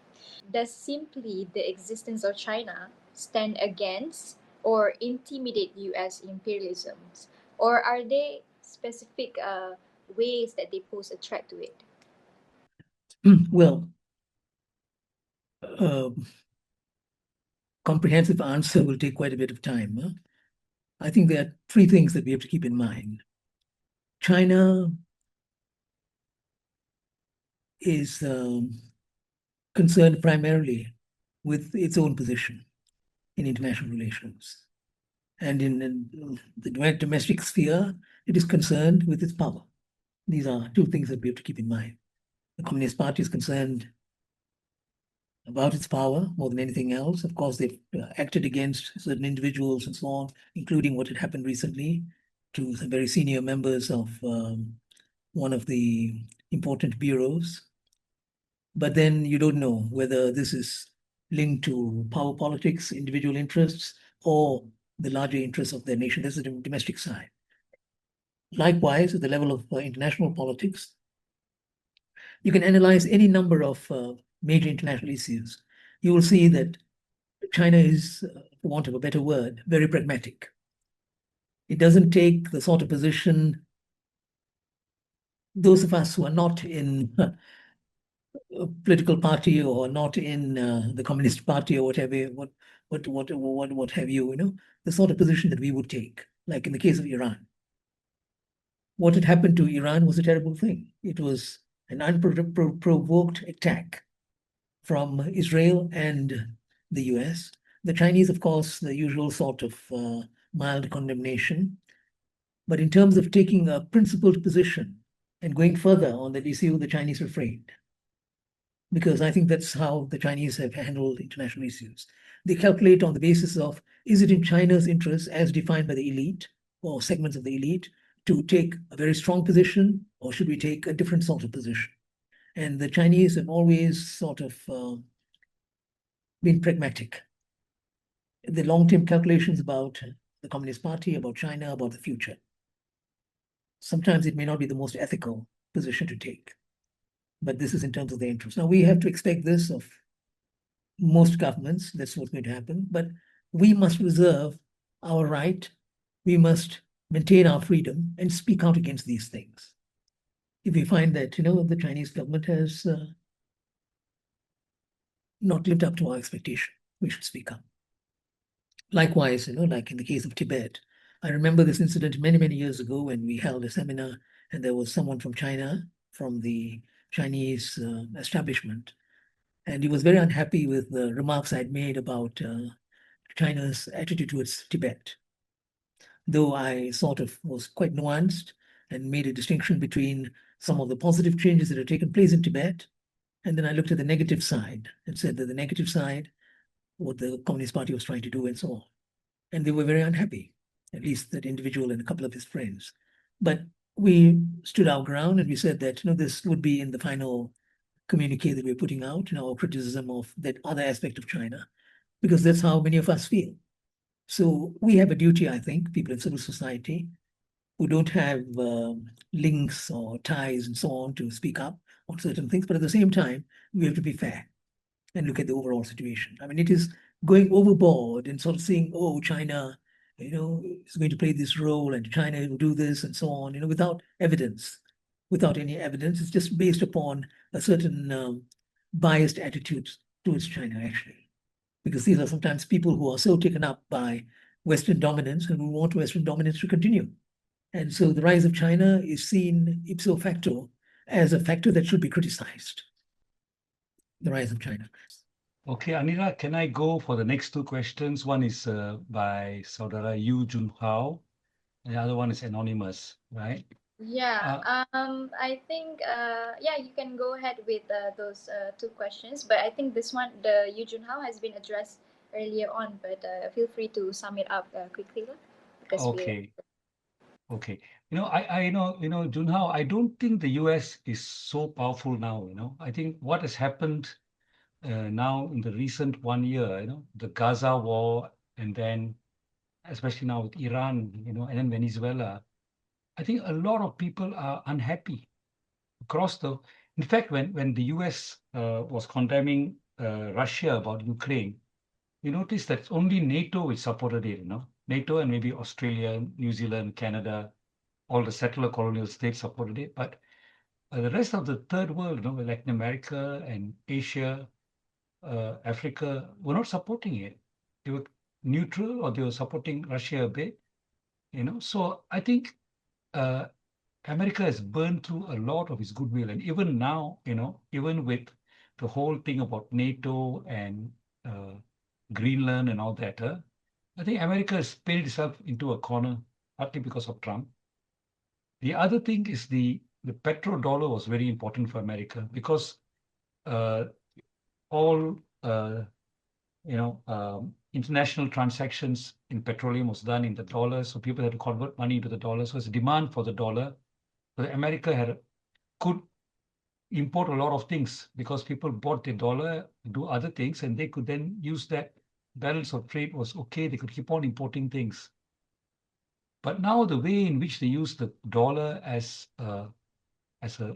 Does simply the existence of China stand against or intimidate U.S. imperialism, or are they specific ways that they pose a threat to it? Well, comprehensive answer will take quite a bit of time. Huh? I think there are three things that we have to keep in mind. China is concerned primarily with its own position in international relations. And in the domestic sphere, it is concerned with its power. These are two things that we have to keep in mind. The Communist Party is concerned about its power more than anything else. Of course, they've acted against certain individuals and so on, including what had happened recently to some very senior members of one of the important bureaus. But then you don't know whether this is linked to power politics, individual interests, or the larger interests of their nation. This is the domestic side. Likewise, at the level of international politics, you can analyze any number of major international issues. You will see that China is, for want of a better word, very pragmatic. It doesn't take the sort of position those of us who are not in a political party or not in the Communist Party or whatever, what have you, the sort of position that we would take, like in the case of Iran. What had happened to Iran was a terrible thing. It was an unprovoked attack from Israel and the US. The Chinese, of course, the usual sort of mild condemnation. But in terms of taking a principled position and going further on that issue, the Chinese refrained. Because I think that's how the Chinese have handled international issues. They calculate on the basis of, is it in China's interest, as defined by the elite or segments of the elite, to take a very strong position, or should we take a different sort of position? And the Chinese have always sort of been pragmatic. The long-term calculations about the Communist Party, about China, about the future. Sometimes it may not be the most ethical position to take, but this is in terms of their interest. Now, we have to expect this of most governments. That's what's going to happen. But we must reserve our right. We must maintain our freedom and speak out against these things. If we find that, the Chinese government has not lived up to our expectation, we should speak up. Likewise, like in the case of Tibet, I remember this incident many, many years ago when we held a seminar and there was someone from China, from the Chinese establishment, and he was very unhappy with the remarks I'd made about China's attitude towards Tibet. Though I sort of was quite nuanced and made a distinction between some of the positive changes that have taken place in Tibet, and then I looked at the negative side and said that the negative side, what the Communist Party was trying to do and so on. And they were very unhappy, at least that individual and a couple of his friends. But we stood our ground and we said that, this would be in the final communique that we're putting out, our criticism of that other aspect of China, because that's how many of us feel. So we have a duty, I think, people in civil society who don't have links or ties and so on to speak up on certain things. But at the same time, we have to be fair and look at the overall situation. I mean, it is going overboard and sort of saying, oh, China, is going to play this role and China will do this and so on, without evidence, without any evidence. It's just based upon a certain biased attitude towards China, actually. Because these are sometimes people who are so taken up by Western dominance and who want Western dominance to continue. And so the rise of China is seen ipso facto as a factor that should be criticized. The rise of China. Okay, Anira, can I go for the next two questions? One is by Saudara Yu Jun Hao, and the other one is anonymous, right? Yeah, I think yeah, you can go ahead with those two questions, but I think this one, the Yu Jun Hao, has been addressed earlier on, but feel free to sum it up quickly lah, because we. Okay, okay. Junhao, I don't think the US is so powerful now, I think what has happened now in the recent 1 year, the Gaza war, and then especially now with Iran, and then Venezuela, I think a lot of people are unhappy across the. In fact, when the US was condemning Russia about Ukraine, you notice that only NATO which supported it, NATO and maybe Australia, New Zealand, Canada, all the settler colonial states supported it, but the rest of the third world, like Latin America and Asia, Africa, were not supporting it. They were neutral or they were supporting Russia a bit, So I think uh, America has burned through a lot of its goodwill. And even now, even with the whole thing about NATO and uh, Greenland and all that, I think America has painted itself into a corner, partly because of Trump. The other thing is the petrodollar was very important for America because uh, all international transactions in petroleum was done in the dollar, so people had to convert money into the dollar. So it's a demand for the dollar. So America could import a lot of things because people bought the dollar, do other things, and they could then use that balance of trade was okay. They could keep on importing things. But now the way in which they use the dollar as an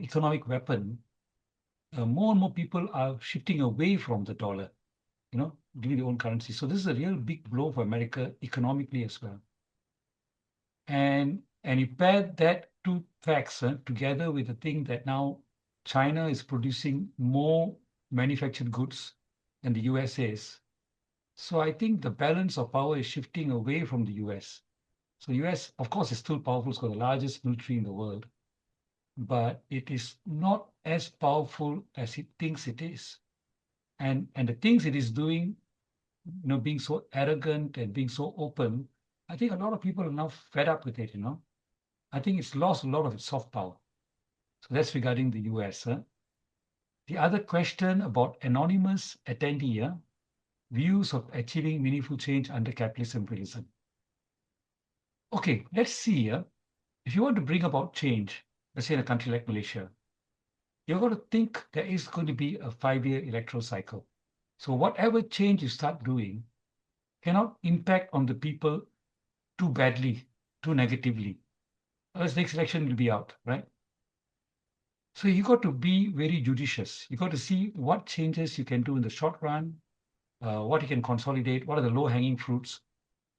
economic weapon, more and more people are shifting away from the dollar, doing their own currency. So this is a real big blow for America economically as well. And you pair that two facts together with the thing that now China is producing more manufactured goods than the US is. So I think the balance of power is shifting away from the US. So US, of course, is still powerful. It's got the largest military in the world, but it is not as powerful as it thinks it is. And the things it is doing, being so arrogant and being so open, I think a lot of people are now fed up with it, I think it's lost a lot of its soft power. So that's regarding the US. The other question about anonymous attendee, views of achieving meaningful change under capitalist imperialism. Okay, let's see. If you want to bring about change, let's say in a country like Malaysia, you're going to think there is going to be a 5-year electoral cycle. So whatever change you start doing cannot impact on the people too badly, too negatively. Otherwise, next election will be out, right? So you got to be very judicious. You got to see what changes you can do in the short run, what you can consolidate, what are the low-hanging fruits,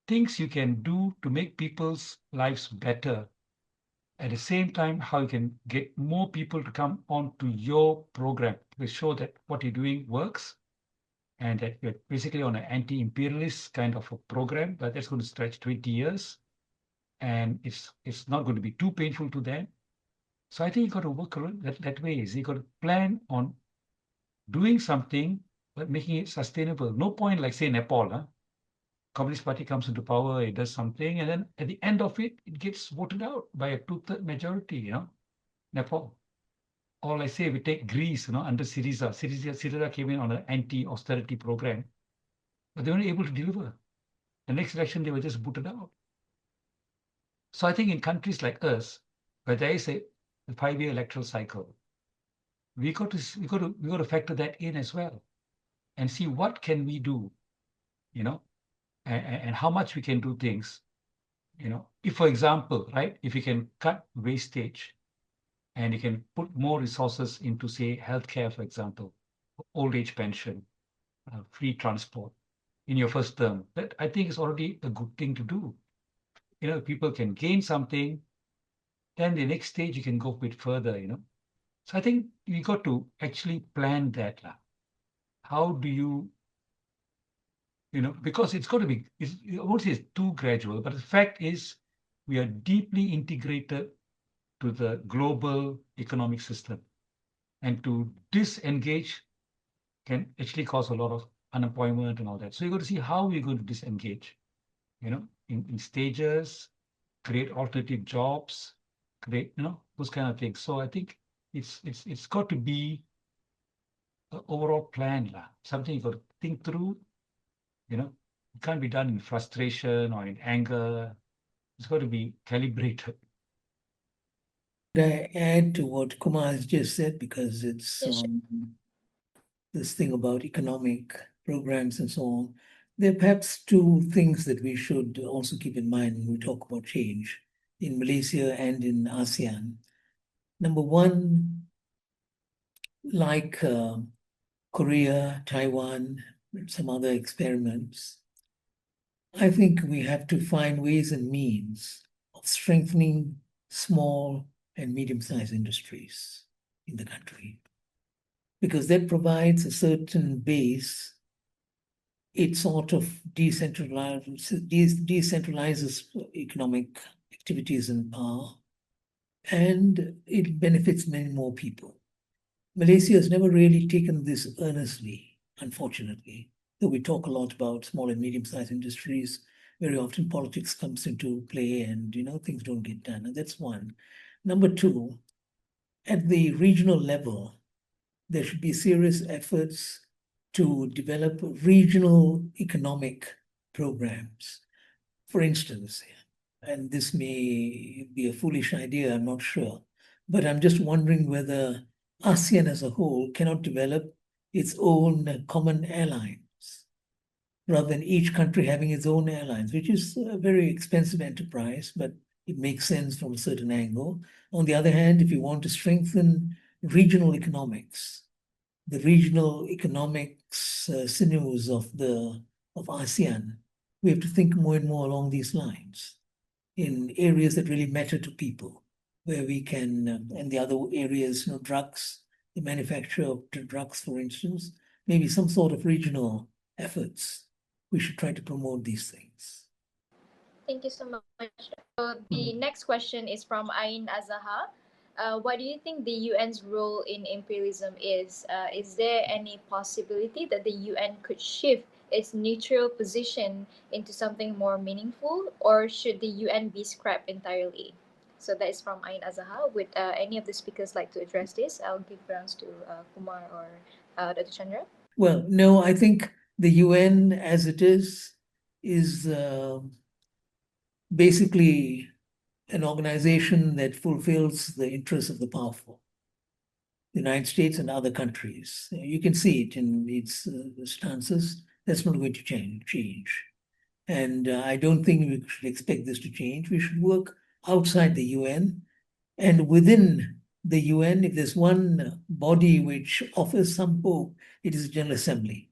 things you can do to make people's lives better. At the same time, how you can get more people to come onto your program to show that what you're doing works and that you're basically on an anti-imperialist kind of a program, but that's going to stretch 20 years. And it's not going to be too painful to them. So I think you got to work that way. Is you got to plan on doing something, but making it sustainable. No point like say Nepal, Communist Party comes into power, it does something, and then at the end of it, it gets voted out by a 2/3 majority, Nepal. Or like say we take Greece, under Syriza. Syriza came in on an anti-austerity program, but they weren't able to deliver. The next election, they were just booted out. So I think in countries like us, where there is a 5-year electoral cycle, we got to factor that in as well and see what can we do, and how much we can do things. If, for example, right, if you can cut wastage and you can put more resources into, say, healthcare, for example, old age pension, free transport in your first term, that I think is already a good thing to do. People can gain something, then the next stage you can go a bit further, So I think we got to actually plan that. How do you, because it's got to be, I won't say it's too gradual, but the fact is we are deeply integrated to the global economic system. And to disengage can actually cause a lot of unemployment and all that. So you got to see how we're going to disengage, in stages, create alternative jobs, create, those kind of things. So I think it's got to be an overall plan, something you got to think through, it can't be done in frustration or in anger. It's got to be calibrated. I add to what Kumar has just said, because it's Yes, sure. this thing about economic programs and so on. There are perhaps two things that we should also keep in mind when we talk about change in Malaysia and in ASEAN. Number one, like Korea, Taiwan, and some other experiments, I think we have to find ways and means of strengthening small and medium-sized industries in the country, because that provides a certain base. It sort of decentralizes economic activities and power, and it benefits many more people. Malaysia has never really taken this earnestly, unfortunately. Though we talk a lot about small and medium-sized industries, very often politics comes into play and, things don't get done. And that's one. Number two, at the regional level, there should be serious efforts to develop regional economic programs. For instance, and this may be a foolish idea, I'm not sure, but I'm just wondering whether ASEAN as a whole cannot develop its own common airlines rather than each country having its own airlines, which is a very expensive enterprise, but it makes sense from a certain angle. On the other hand, if you want to strengthen regional economics, the regional economics sinews of ASEAN, we have to think more and more along these lines in areas that really matter to people, where we can, and the other areas, drugs, the manufacture of drugs, for instance, maybe some sort of regional efforts. We should try to promote these things. Thank you so much. So the next question is from Ain Azaha. What do you think the UN's role in imperialism is? Is there any possibility that the UN could shift its neutral position into something more meaningful, or should the UN be scrapped entirely? So that is from Ain Azaha. Would any of the speakers like to address this? I'll give rounds to Kumar or Dr. Chandra. Well, no, I think the UN as it is basically an organization that fulfills the interests of the powerful, the United States and other countries. You can see it in its stances. That's not going to change. And I don't think we should expect this to change. We should work outside the UN. And within the UN, if there's one body which offers some hope, it is the General Assembly,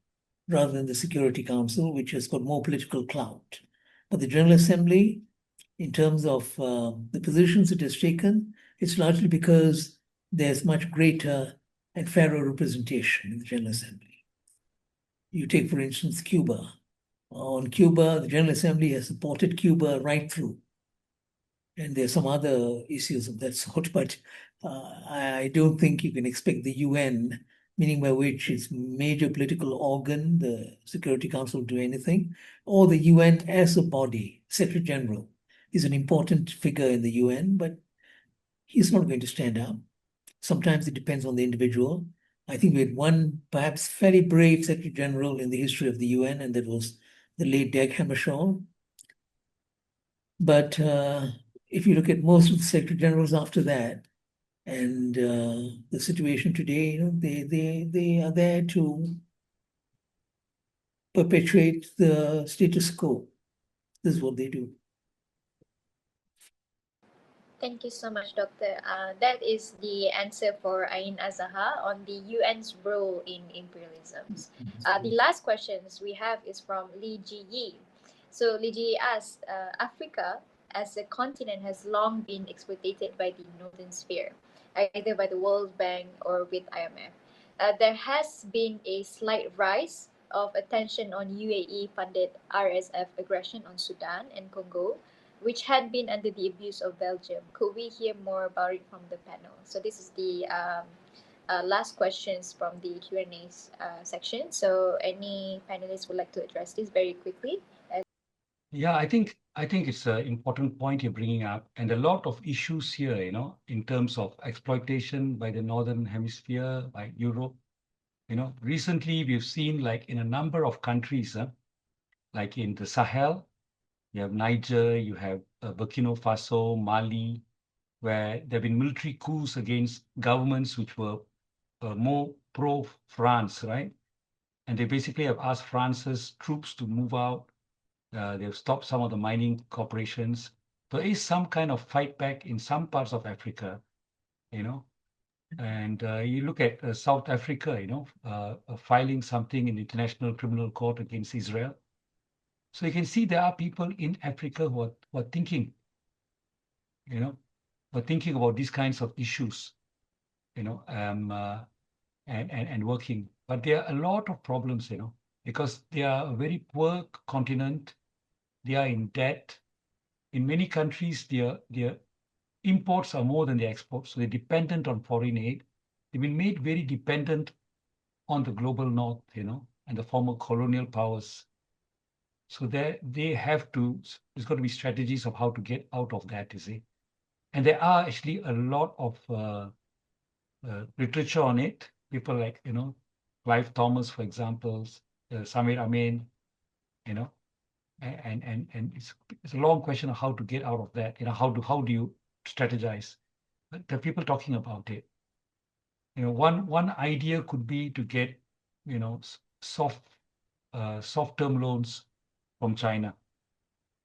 rather than the Security Council, which has got more political clout. But the General Assembly, in terms of the positions it has taken, it's largely because there's much greater and fairer representation in the General Assembly. You take, for instance, Cuba. On Cuba, the General Assembly has supported Cuba right through. And there are some other issues of that sort, but I don't think you can expect the UN, meaning by which its major political organ, the Security Council, do anything, or the UN as a body. Secretary General is an important figure in the UN, but he's not going to stand up. Sometimes it depends on the individual. I think we had one perhaps fairly brave Secretary General in the history of the UN, and that was the late Dag Hammarskjöld. But if you look at most of the Secretary Generals after that, and the situation today, they are there to perpetuate the status quo. This is what they do. Thank you so much, Doctor. That is the answer for Ain Azaha on the UN's role in imperialism. The last questions we have is from Li Ji. So Li Ji asks, Africa as a continent has long been exploited by the Northern Sphere, either by the World Bank or with IMF. There has been a slight rise of attention on UAE-funded RSF aggression on Sudan and Congo, which had been under the abuse of Belgium. Could we hear more about it from the panel? So this is the last questions from the Q&A section. So any panelists would like to address this very quickly? Yeah, I think it's an important point you're bringing up, and a lot of issues here, in terms of exploitation by the Northern Hemisphere, by Europe. Recently we've seen, like, in a number of countries, like in the Sahel, you have Niger, you have Burkina Faso, Mali, where there have been military coups against governments which were more pro-France, right? And they basically have asked France's troops to move out. They've stopped some of the mining corporations. There is some kind of fight back in some parts of Africa, you know. And you look at South Africa, filing something in the International Criminal Court against Israel. So you can see there are people in Africa who are thinking, thinking about these kinds of issues, and working. But there are a lot of problems, because they are a very poor continent. They are in debt. In many countries, their imports are more than their exports, so they're dependent on foreign aid. They've been made very dependent on the global north, and the former colonial powers. So they have to, there's got to be strategies of how to get out of that, you see. And there are actually a lot of literature on it. People like, Clive Thomas, for example, Samir Amin, and it's a long question of how to get out of that. How do you strategize? But there are people talking about it. One idea could be to get, soft term loans from China,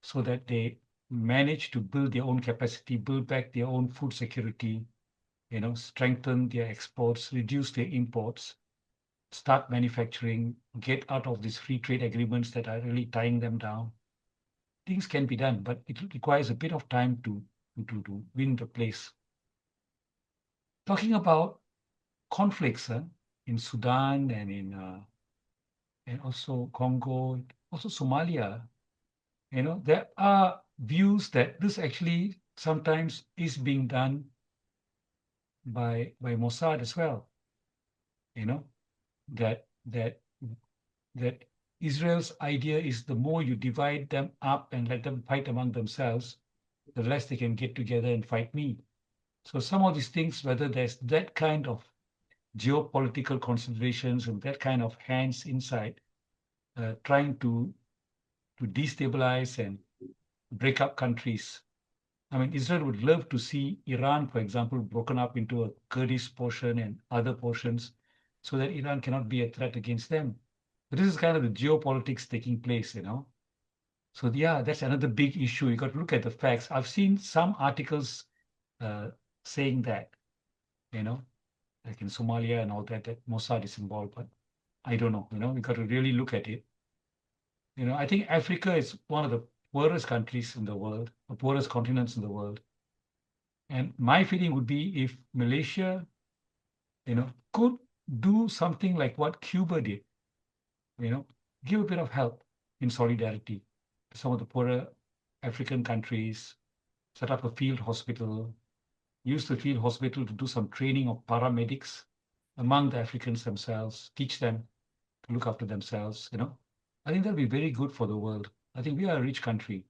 so that they manage to build their own capacity, build back their own food security, strengthen their exports, reduce their imports, start manufacturing, get out of these free trade agreements that are really tying them down. Things can be done, but it requires a bit of time to win the place. Talking about conflicts in Sudan and also Congo, also Somalia, there are views that this actually sometimes is being done by Mossad as well. That Israel's idea is the more you divide them up and let them fight among themselves, the less they can get together and fight me. So some of these things, whether there's that kind of geopolitical considerations and that kind of hands inside, trying to destabilize and break up countries. I mean, Israel would love to see Iran, for example, broken up into a Kurdish portion and other portions, so that Iran cannot be a threat against them. But this is kind of the geopolitics taking place, So yeah, that's another big issue. You got to look at the facts. I've seen some articles saying that, like in Somalia and all that Mossad is involved, but I don't know. We got to really look at it. I think Africa is one of the poorest countries in the world, the poorest continents in the world. And my feeling would be if Malaysia, could do something like what Cuba did, give a bit of help in solidarity to some of the poorer African countries, set up a field hospital, use the field hospital to do some training of paramedics among the Africans themselves, teach them to look after themselves, I think that'll be very good for the world. I think we are a rich country.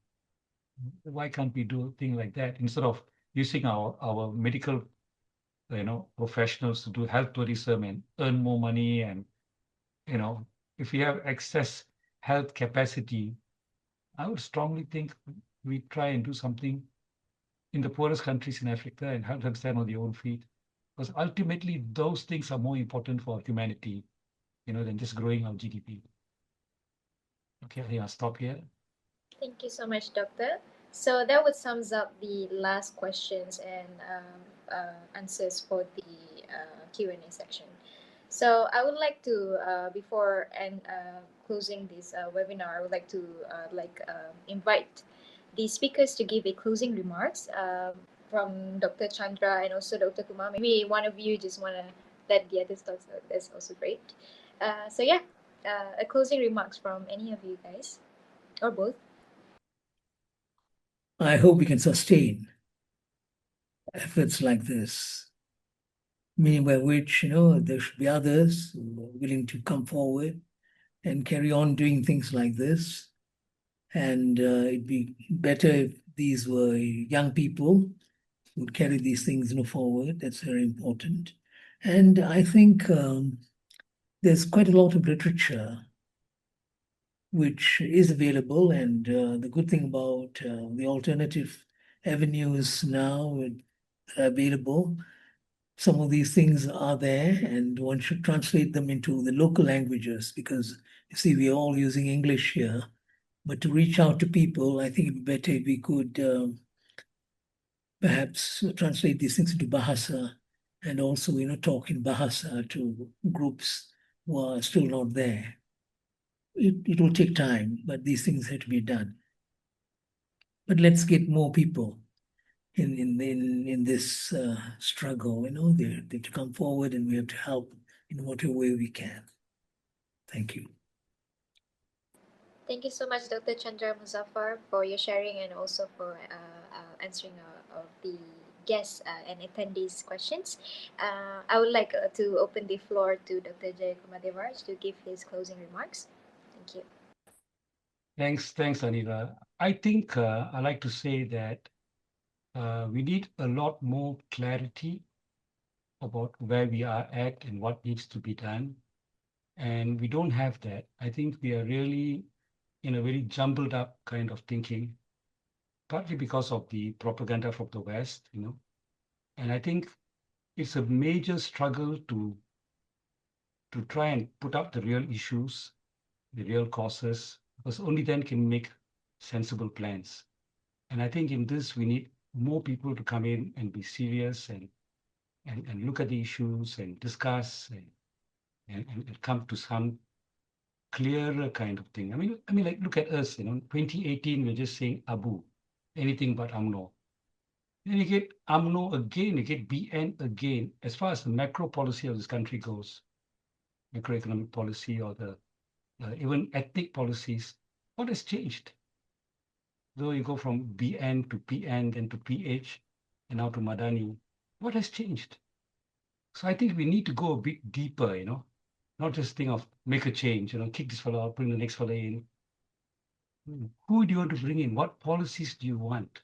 Why can't we do a thing like that instead of using our medical, professionals to do health tourism and earn more money? And, if we have excess health capacity, I would strongly think we try and do something in the poorest countries in Africa and help them stand on their own feet. Because ultimately, those things are more important for humanity, than just growing our GDP. Okay, I think I'll stop here. Thank you so much, Doctor. So that would sums up the last questions and answers for the Q&A section. So I would like to, before closing this webinar, I would like to invite the speakers to give a closing remarks from Dr. Chandra and also Dr. Kumar. Maybe one of you just want to let the others talk. So that's also great. So yeah, a closing remarks from any of you guys, or both. I hope we can sustain efforts like this. meaning by which, there should be others who are willing to come forward and carry on doing things like this. And it'd be better if these were young people who would carry these things forward. That's very important. And I think there's quite a lot of literature which is available. And the good thing about the alternative avenues now that are available, some of these things are there, and one should translate them into the local languages, because you see, we're all using English here. But to reach out to people, I think it'd be better if we could perhaps translate these things into Bahasa, and also, talk in Bahasa to groups who are still not there. It will take time, but these things have to be done. But let's get more people in this struggle. They have to come forward, and we have to help in whatever way we can. Thank you. Thank you so much, Dr. Chandra Muzaffar, for your sharing and also for answering of the guests and attendees' questions. I would like to open the floor to Dr. Jeyakumar Devaraj to give his closing remarks. Thank you. Thanks, Anila. I think I like to say that we need a lot more clarity about where we are at and what needs to be done. And we don't have that. I think we are really in a very jumbled up kind of thinking, partly because of the propaganda from the West, And I think it's a major struggle to try and put up the real issues, the real causes, because only then can we make sensible plans. And I think in this, we need more people to come in and be serious and look at the issues and discuss and come to some clearer kind of thing. I mean, like, look at us, 2018, we're just saying Abu, anything but UMNO. Then you get UMNO again, you get BN again. As far as the macro policy of this country goes, macroeconomic policy or the even ethnic policies, what has changed? Though you go from BN to PN, then to PH, and now to Madani, what has changed? So I think we need to go a bit deeper, not just think of make a change, kick this fellow out, bring the next fellow in. Who do you want to bring in? What policies do you want?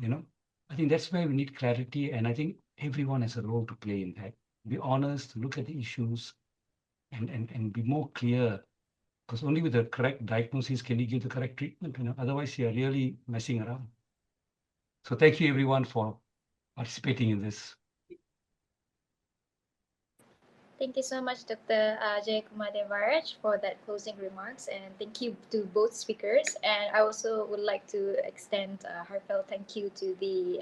I think that's where we need clarity, and I think everyone has a role to play in that. Be honest, look at the issues, and be more clear, because only with the correct diagnosis can you give the correct treatment. Otherwise, you're really messing around. So thank you, everyone, for participating in this. Thank you so much, Dr. Jeyakumar Devaraj, for that closing remarks, and thank you to both speakers. And I also would like to extend a heartfelt thank you to the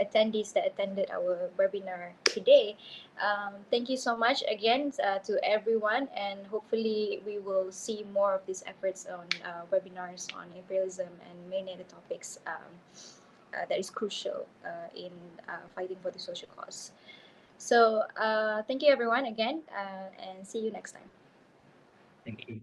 attendees that attended our webinar today. Thank you so much again to everyone, and hopefully we will see more of these efforts on webinars on imperialism and many other topics that is crucial in fighting for the social cause. So thank you everyone again, and see you next time. Thank you.